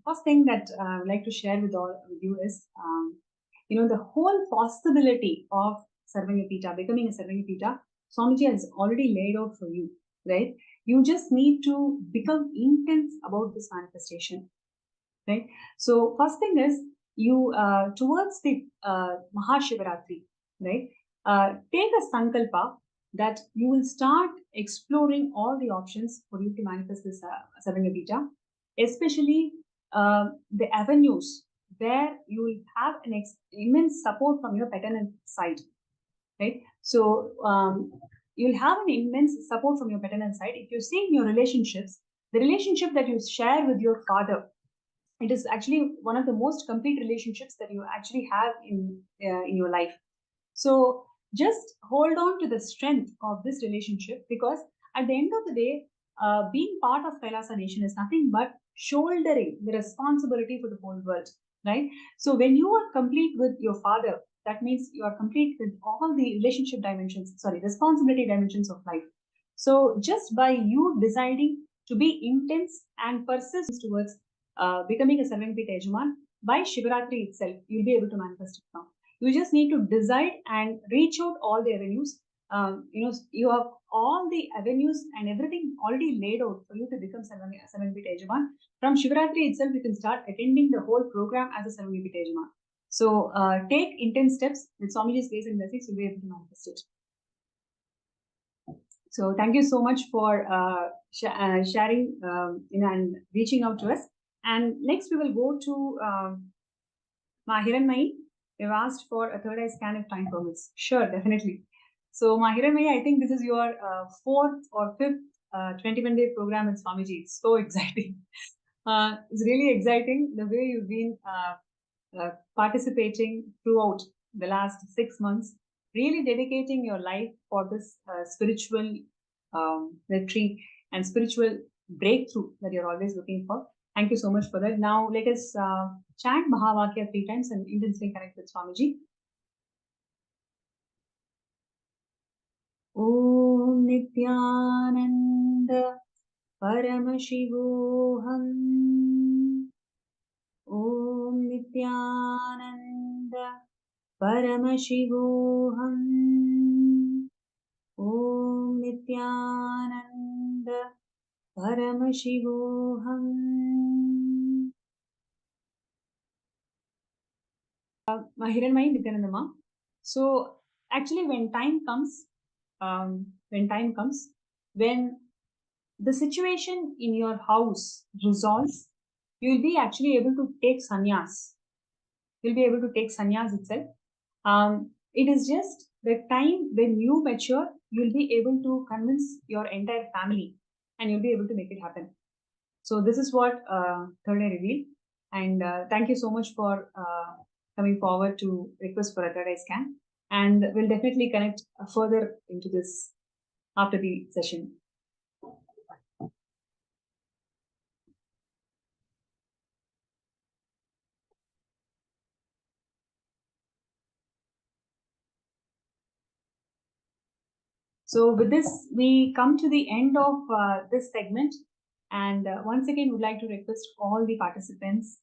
first thing that I would like to share with you is, the whole possibility of Sarvanyapita, becoming a Sarvanyapita, Swamiji has already laid out for you, right? You just need to become intense about this manifestation, right? So, first thing is, you towards the Mahashivaratri, right? Take a sankalpa that you will start exploring all the options for you to manifest this Sarvanyapita, especially the avenues where you will have an immense support from your paternal side, right? So you'll have an immense support from your paternal side. If you're seeing your relationships, The relationship that you share with your father, it is actually one of the most complete relationships that you actually have in your life. So just hold on to the strength of this relationship, because at the end of the day, being part of Kailasa Nation is nothing but shouldering the responsibility for the whole world, right? So when you are complete with your father, that means you are complete with all the responsibility dimensions of life. So just by you deciding to be intense and persist towards becoming a Sarvangapita Yajaman, by Shivaratri itself, you'll be able to manifest it now. You just need to decide and reach out all the avenues. You have all the avenues and everything already laid out for you to become Sarvangapita Yajaman. From Shivaratri itself, you can start attending the whole program as a Sarvangapita Yajaman. So take intense steps with Swamiji's grace and blessings, you'll be able to manifest it. So thank you so much for sharing and reaching out to us. And next we will go to Mahiranmai. You've asked for a third eye scan if time permits. Sure, definitely. So Mahiranmai, I think this is your fourth or fifth 21-day program in Swamiji. It's so exciting. It's really exciting the way you've been participating throughout the last 6 months, really dedicating your life for this spiritual retreat and spiritual breakthrough that you're always looking for. Thank you so much for that. Now let us chant Mahavakya 3 times and intensely connect with Swamiji. Om Nithyananda Paramashivam. Om Nithyananda Paramashivam. Om Nithyananda Paramashivam. Mahiranmai Nithyanandama. So actually when the situation in your house resolves, you'll be actually able to take sannyas. You'll be able to take sannyas itself. It is just the time when you mature, you'll be able to convince your entire family and you'll be able to make it happen. So this is what third eye revealed. And thank you so much for coming forward to request for a third eye scan. And we'll definitely connect further into this after the session. So with this, we come to the end of this segment. And once again, would like to request all the participants,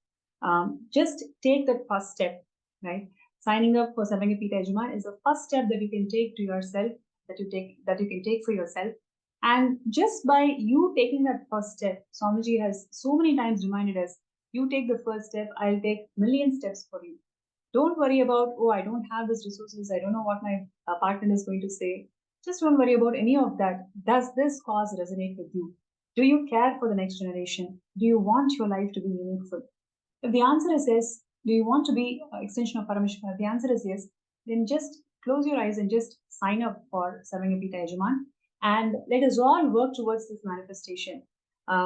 just take that first step, right? Signing up for Sarvangapita Yajaman is the first step that you can take to yourself, that you can take for yourself. And just by you taking that first step, Swamiji has so many times reminded us, you take the first step, I'll take million steps for you. Don't worry about, oh, I don't have these resources, I don't know what my partner is going to say. Just don't worry about any of that. Does this cause resonate with you? Do you care for the next generation? Do you want your life to be meaningful? If the answer is yes, do you want to be an extension of Paramashivam? If the answer is yes, then just close your eyes and just sign up for Sarvangapita Yajaman. And let us all work towards this manifestation.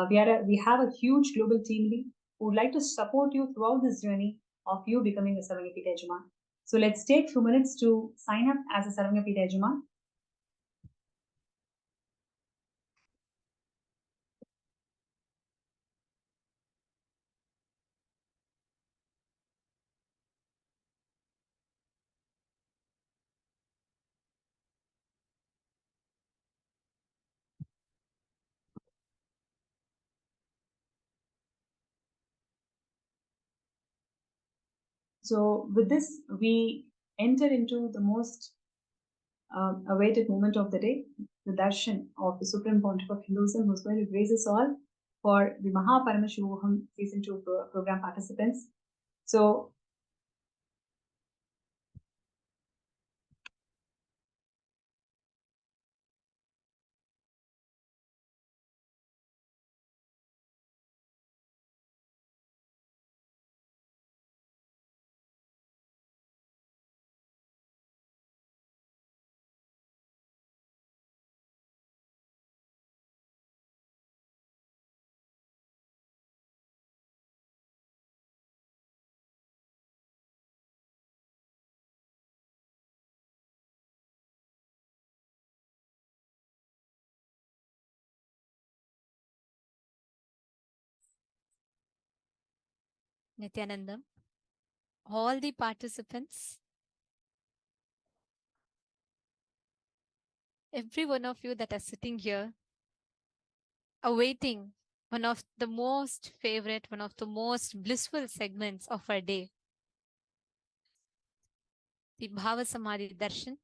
We have a huge global team lead who would like to support you throughout this journey of you becoming a Sarvangapita Yajaman. So let's take 2 minutes to sign up as a Sarvangapita Yajaman. So with this, we enter into the most awaited moment of the day, the darshan of the Supreme Pontiff of Hinduism, who's going to grace us all for the Paramashivam Season 2 program participants. So Nithyananda, all the participants, every one of you that are sitting here, awaiting one of the most favorite, one of the most blissful segments of our day, the Bhava Samadhi Darshan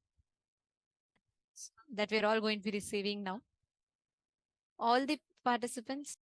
that we're all going to be receiving now. All the participants,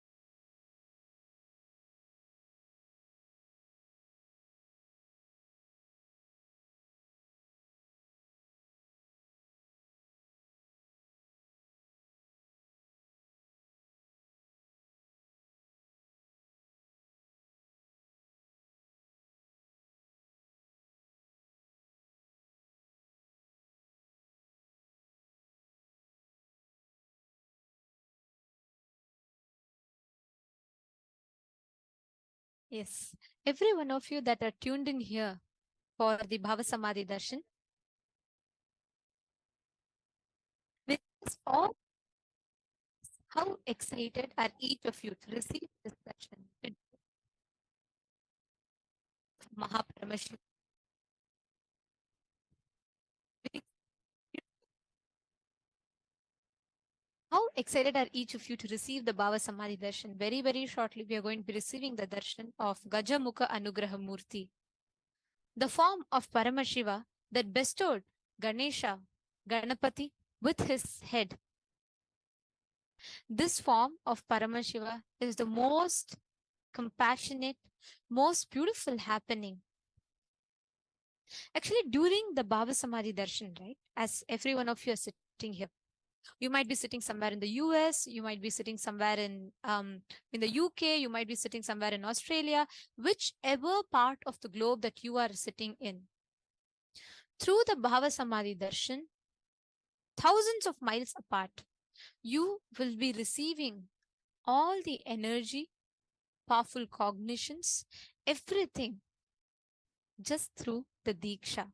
yes, every one of you that are tuned in here for the Bhava Samadhi Darshan, with us all, how excited are each of you to receive this darshan? Mahaparamashivam. How excited are each of you to receive the Bhava Samadhi Darshan? Very, very shortly, we are going to be receiving the darshan of Gajamukha Anugraha Murti, the form of Paramashiva that bestowed Ganesha, Ganapati, with his head. This form of Paramashiva is the most compassionate, most beautiful happening. Actually, during the Bhava Samadhi Darshan, right, as every one of you are sitting here, you might be sitting somewhere in the US, you might be sitting somewhere in the UK, you might be sitting somewhere in Australia, whichever part of the globe that you are sitting in. Through the Bhava Samadhi Darshan, thousands of miles apart, you will be receiving all the energy, powerful cognitions, everything just through the Diksha.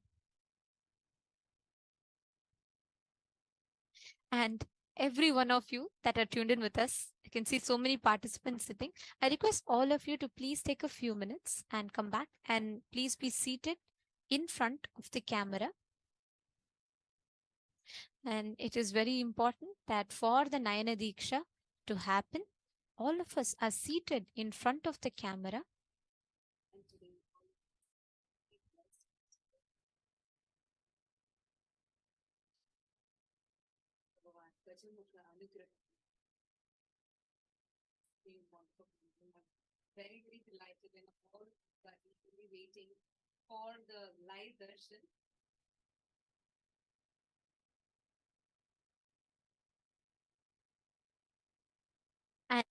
And every one of you that are tuned in with us, you can see so many participants sitting. I request all of you to please take a few minutes and come back and please be seated in front of the camera. And it is very important that for the Nayana Diksha to happen, all of us are seated in front of the camera. Very, very delighted and all that will be waiting for the live darshan. And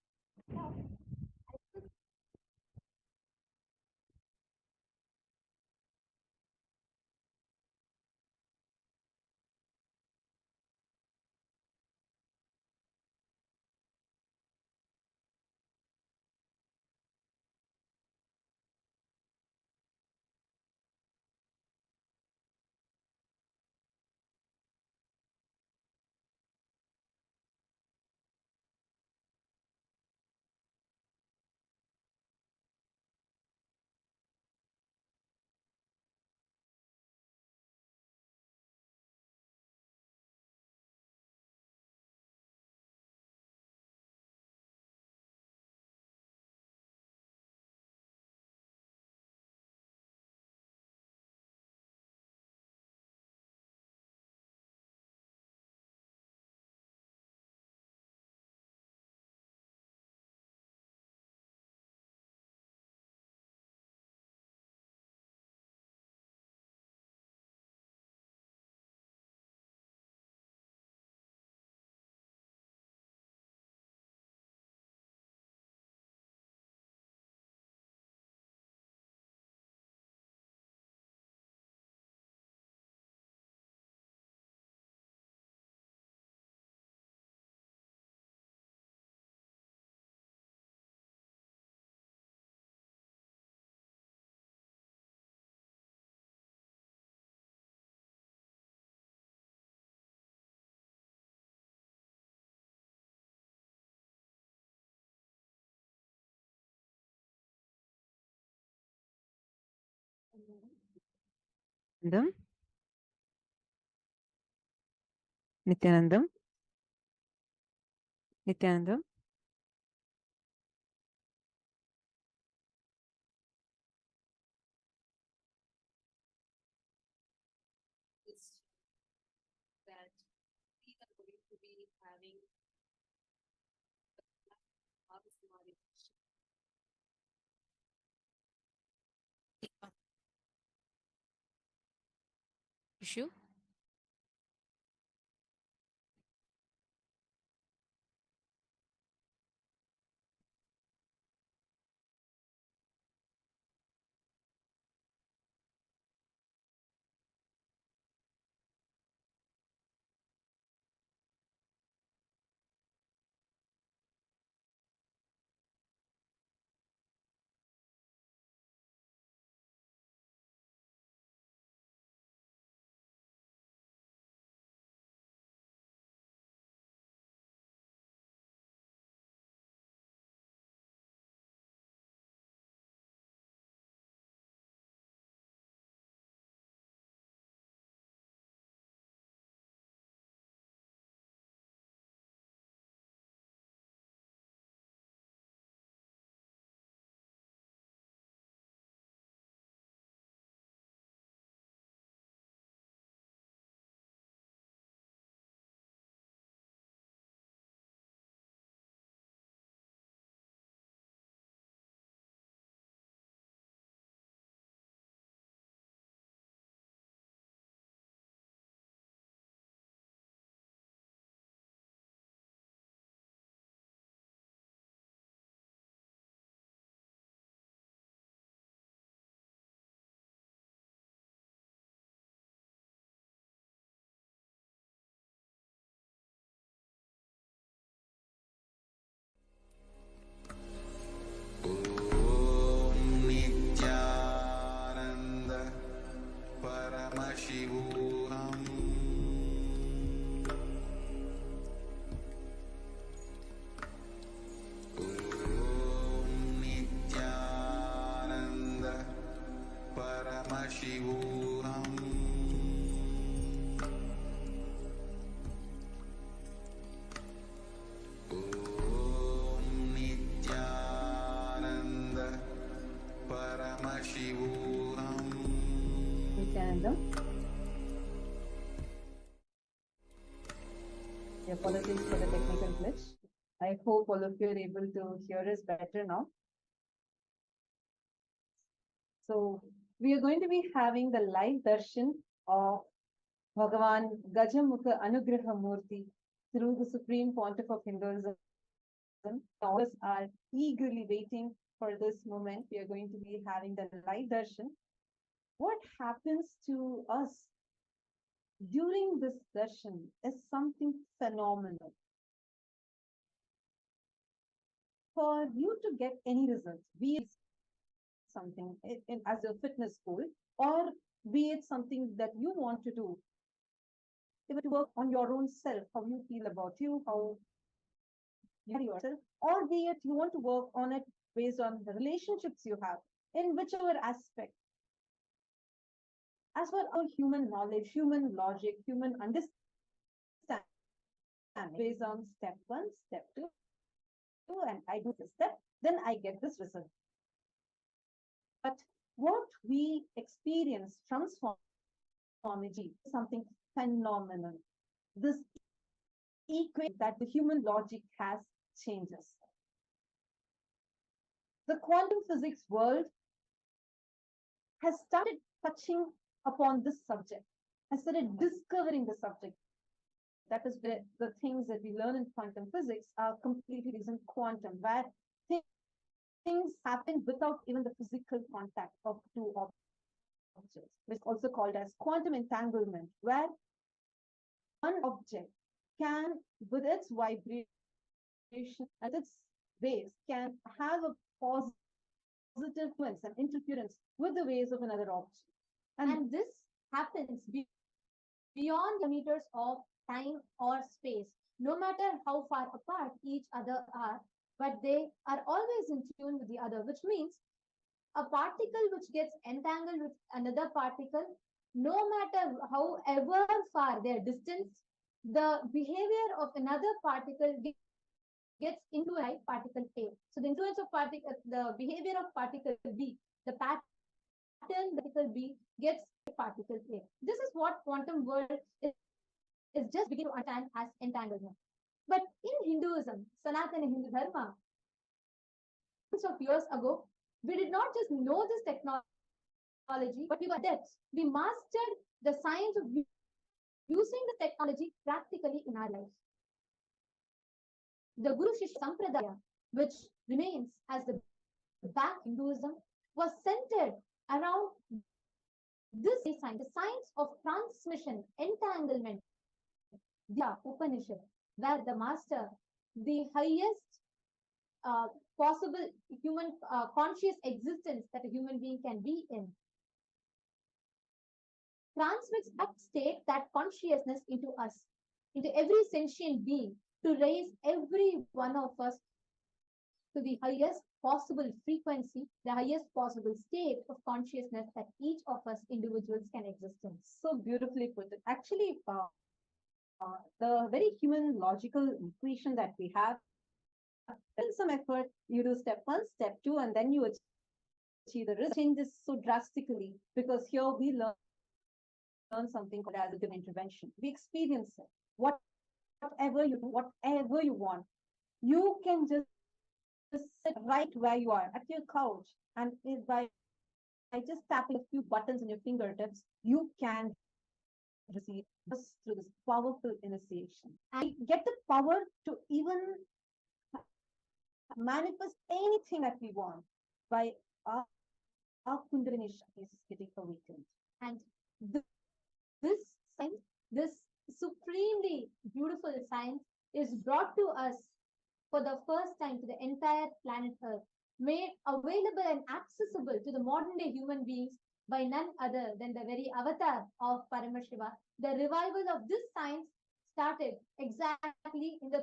Nityanandam? Nithyanandam? Nithyanandam? That we are going to be having Paramashivam. Issue. ॐ नित्यानन्द परमशिवोऽहम् ॐ नित्यानन्द परमशिवोऽहम् ॐ नित्यानन्द परमशिवोऽहम् Nithyanandam? Apologies for the technical glitch. I hope all of you are able to hear us better now. So we are going to be having the live darshan of Bhagavan Gajamukha Anugraha Murti through the Supreme Pontiff of Hinduism. All of us are eagerly waiting for this moment. We are going to be having the live darshan. What happens to us during this darshan is something phenomenal. For you to get any results, be it something as a fitness goal, or be it something that you want to do, even to work on your own self, how you feel about you, how you are yourself, or be it you want to work on it based on the relationships you have, in whichever aspect. As for our human knowledge, human logic, human understanding, based on step 1, step 2, and I do this step, then I get this result. But what we experience transformology is something phenomenal. This equation that the human logic has changes. The quantum physics world has started touching upon this subject, has started discovering the subject. That is where the things that we learn in quantum physics are completely based on quantum, where things happen without even the physical contact of two objects, which is also called as quantum entanglement, where one object can, with its vibration and its waves, can have a positive influence and interference with the waves of another object. And this happens beyond the meters of time or space, no matter how far apart each other are, but they are always in tune with the other, which means a particle which gets entangled with another particle no matter however far they are distanced, the behavior of another particle gets into a particle A. So the influence of the behavior of particle B, the pattern particle B gets particle A. This is what quantum world is just beginning to understand as entanglement. But in Hinduism, Sanatana Hindu Dharma, hundreds of years ago, we did not just know this technology, but we were adept. We mastered the science of using the technology practically in our lives. The Guru Shishya Sampradaya, which remains as the back Hinduism, was centered around this science, the science of transmission, entanglement, the Upanishad, where the master, the highest possible human conscious existence that a human being can be in, transmits that state, that consciousness into us, into every sentient being, to raise every one of us to the highest possible frequency, the highest possible state of consciousness that each of us individuals can exist in. So beautifully put. Actually, the very human logical equation that we have, in some effort, you do step 1, step 2, and then you achieve the result. Changes so drastically because here we learn something called as a intervention. We experience it. Whatever you do, whatever you want, you can just sit right where you are at your couch, and by just tapping a few buttons on your fingertips, you can receive just through this powerful initiation and get the power to even manifest anything that we want by our Kundalini Shakti is getting awakened. And this science, this supremely beautiful science, is brought to us for the first time to the entire planet Earth, made available and accessible to the modern day human beings by none other than the very avatar of Paramashiva. The revival of this science started exactly in the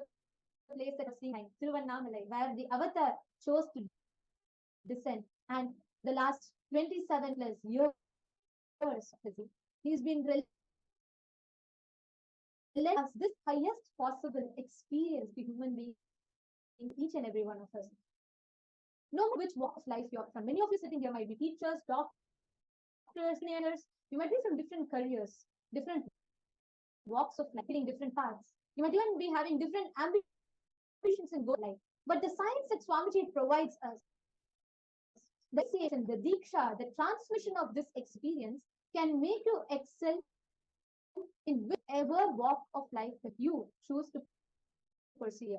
place that was seen, Tiruvannamalai, where the avatar chose to descend. And the last 27 plus years, he's been us this highest possible experience the human being in each and every one of us. No matter which walk of life you're from. Many of you sitting here might be teachers, doctors, engineers. You might be from different careers, different walks of life, hitting different paths. You might even be having different ambitions and goals in life. But the science that Swamiji provides us, the initiation, the diksha, the transmission of this experience can make you excel in whichever walk of life that you choose to pursue.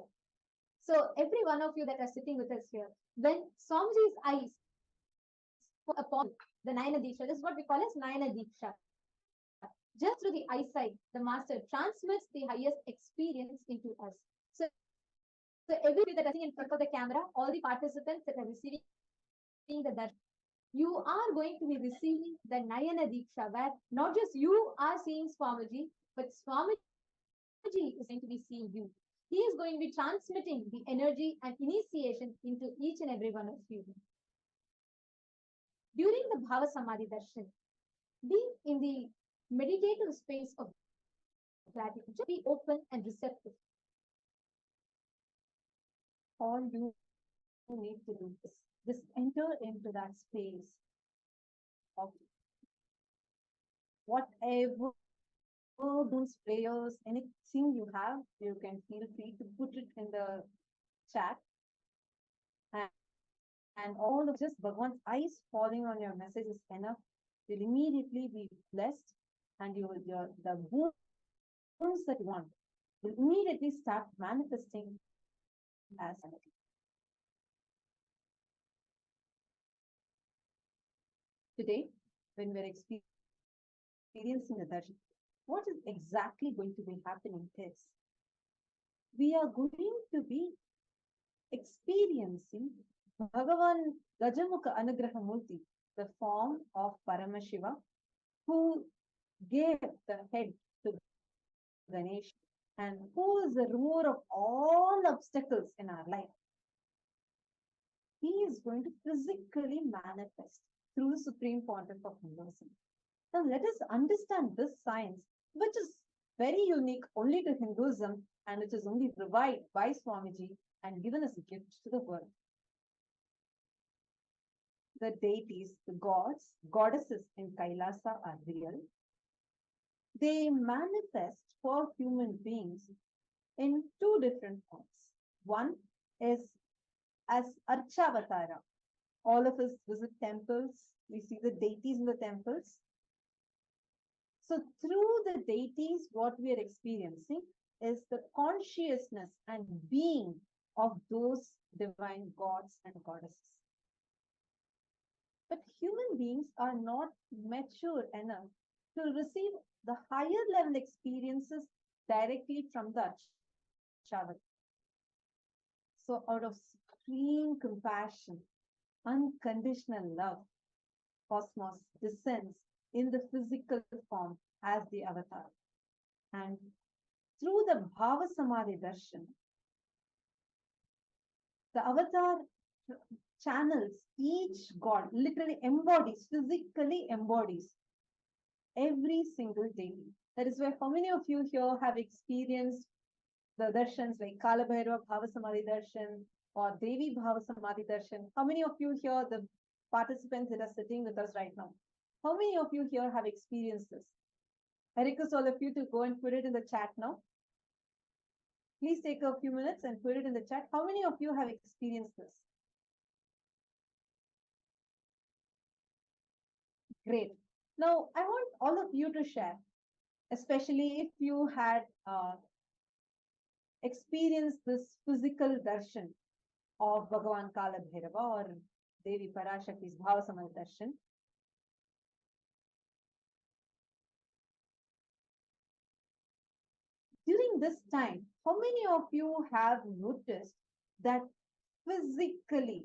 So every one of you that are sitting with us here, when Swamiji's eyes upon the Nayana Diksha, this is what we call as Nayana Diksha. Just through the eyesight, the master transmits the highest experience into us. So everybody that are sitting in front of the camera, all the participants that are receiving the darshan, you are going to be receiving the Nayana Diksha, where not just you are seeing Swamiji, but Swamiji is going to be seeing you. He is going to be transmitting the energy and initiation into each and every one of you. During the Bhava Samadhi Darshan, be in the meditative space of gratitude. Just be open and receptive. All you need to do is just enter into that space of whatever those prayers, anything you have, you can feel free to put it in the chat. And all of just Bhagwan's eyes falling on your message is enough. You'll immediately be blessed, and the wounds that you want will immediately start manifesting as energy. Today, when we're experiencing the darshan, what is exactly going to be happening is we are going to be experiencing Bhagavan Gajamukha Anugrahamurti, the form of Paramashiva, who gave the head to Ganesh and who is the remover of all obstacles in our life. He is going to physically manifest through the Supreme Pontiff of Hinduism. Now let us understand this science, which is very unique only to Hinduism and which is only revived by Swamiji and given as a gift to the world. The deities, the gods, goddesses in Kailasa are real. They manifest for human beings in two different forms. One is as Archavatara. All of us visit temples, we see the deities in the temples. So through the deities, what we are experiencing is the consciousness and being of those divine gods and goddesses. But human beings are not mature enough to receive the higher level experiences directly from the Archavatara. So out of supreme compassion, unconditional love, Cosmos descends in the physical form as the avatar. And through the Bhava Samadhi Darshan, the avatar channels each god, literally embodies, physically embodies every single deity. That is why how many of you here have experienced the darshans like Kala Bhairava Bhava Samadhi Darshan or Devi Bhava Samadhi Darshan? How many of you here, the participants that are sitting with us right now, how many of you here have experienced this? I request all of you to go and put it in the chat now. Please take a few minutes and put it in the chat. How many of you have experienced this? Great. Now, I want all of you to share, especially if you had experienced this physical darshan of Bhagavan Kala Bhairava or Devi Parashakti's Bhava Samadhi Darshan. During this time, how many of you have noticed that physically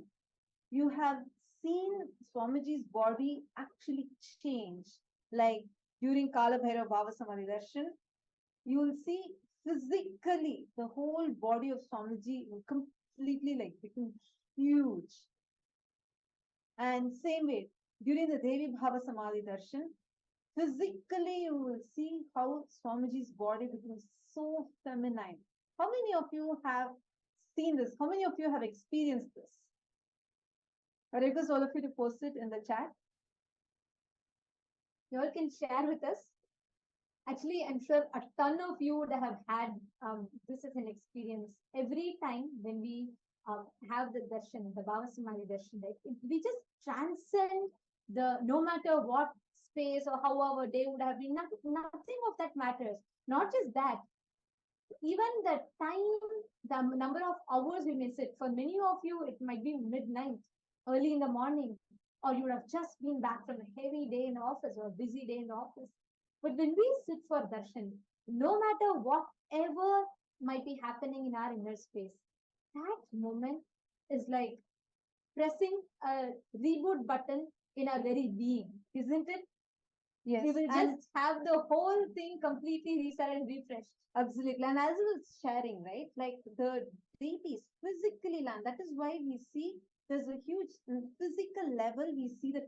you have seen Swamiji's body actually change? Like during Kala Bhairava Bhava Samadhi Darshan, you will see physically the whole body of Swamiji will completely like become huge. And same way, during the Devi Bhava Samadhi Darshan, physically you will see how Swamiji's body becomes so feminine. How many of you have seen this? How many of you have experienced this? I request all of you to post it in the chat. You all can share with us. Actually, I'm sure a ton of you would have had this as an experience. Every time when we have the darshan, the Bhava Samadhi darshan, right? We just transcend the, no matter what space or how our day would have been, nothing of that matters. Not just that, even the time, the number of hours we may sit. For many of you, it might be midnight, early in the morning, or you would have just been back from a heavy day in the office or a busy day in the office. But when we sit for darshan, no matter whatever might be happening in our inner space, that moment is like pressing a reboot button in our very being, isn't it? Yes. We will just have the whole thing completely reset and refreshed. Absolutely. And as I was sharing, right, like the deities physically land. That is why we see there's a huge physical level, we see the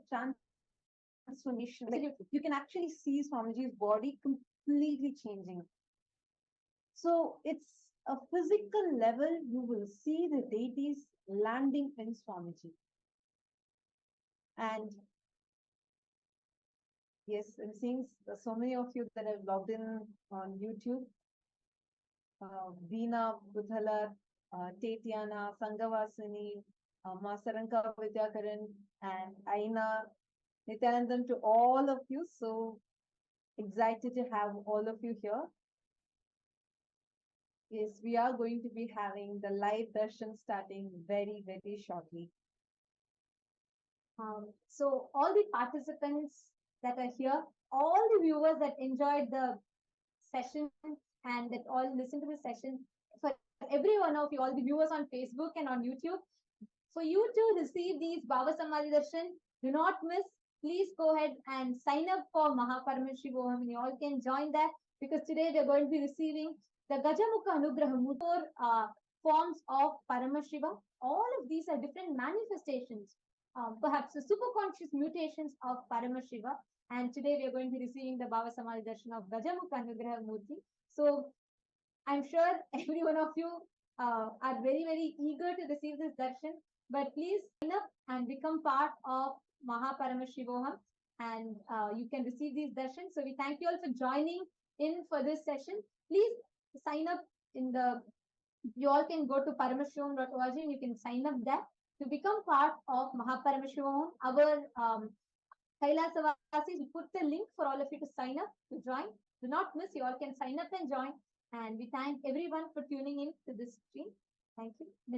transformation. Like you can actually see Swamiji's body completely changing. So it's a physical level, you will see the deities landing in Swamiji. And yes, I'm seeing so many of you that have logged in on YouTube. Veena Budhalar, Tetiana, Sangavasini, Masaranka Vidyakaran, and Aina, Nithyananda, to all of you. So excited to have all of you here. Yes, we are going to be having the live darshan starting very, very shortly. So all the participants that are here, all the viewers that enjoyed the session and that all listen to the session, for every one of you, all the viewers on Facebook and on YouTube, for you to receive these Bhava Samadhi Darshan, do not miss. Please go ahead and sign up for Paramashivam, and you all can join that, because today we are going to be receiving the Gajamukha Anugraha, forms of Paramashivam. All of these are different manifestations, perhaps the superconscious mutations of Paramashiva, And today we are going to be receiving the Bhava Samadhi Darshan of Gajamukha Anugraha Murti. So I'm sure every one of you are very, very eager to receive this darshan. But please sign up and become part of Paramashivam, and you can receive these darshans. So we thank you all for joining in for this session. Please sign up in the, you all can go to paramashivam.org and you can sign up there to become part of Paramashivam. Our KAILASA Vasis, we put the link for all of you to sign up to join. Do not miss, you all can sign up and join. And we thank everyone for tuning in to this stream. Thank you.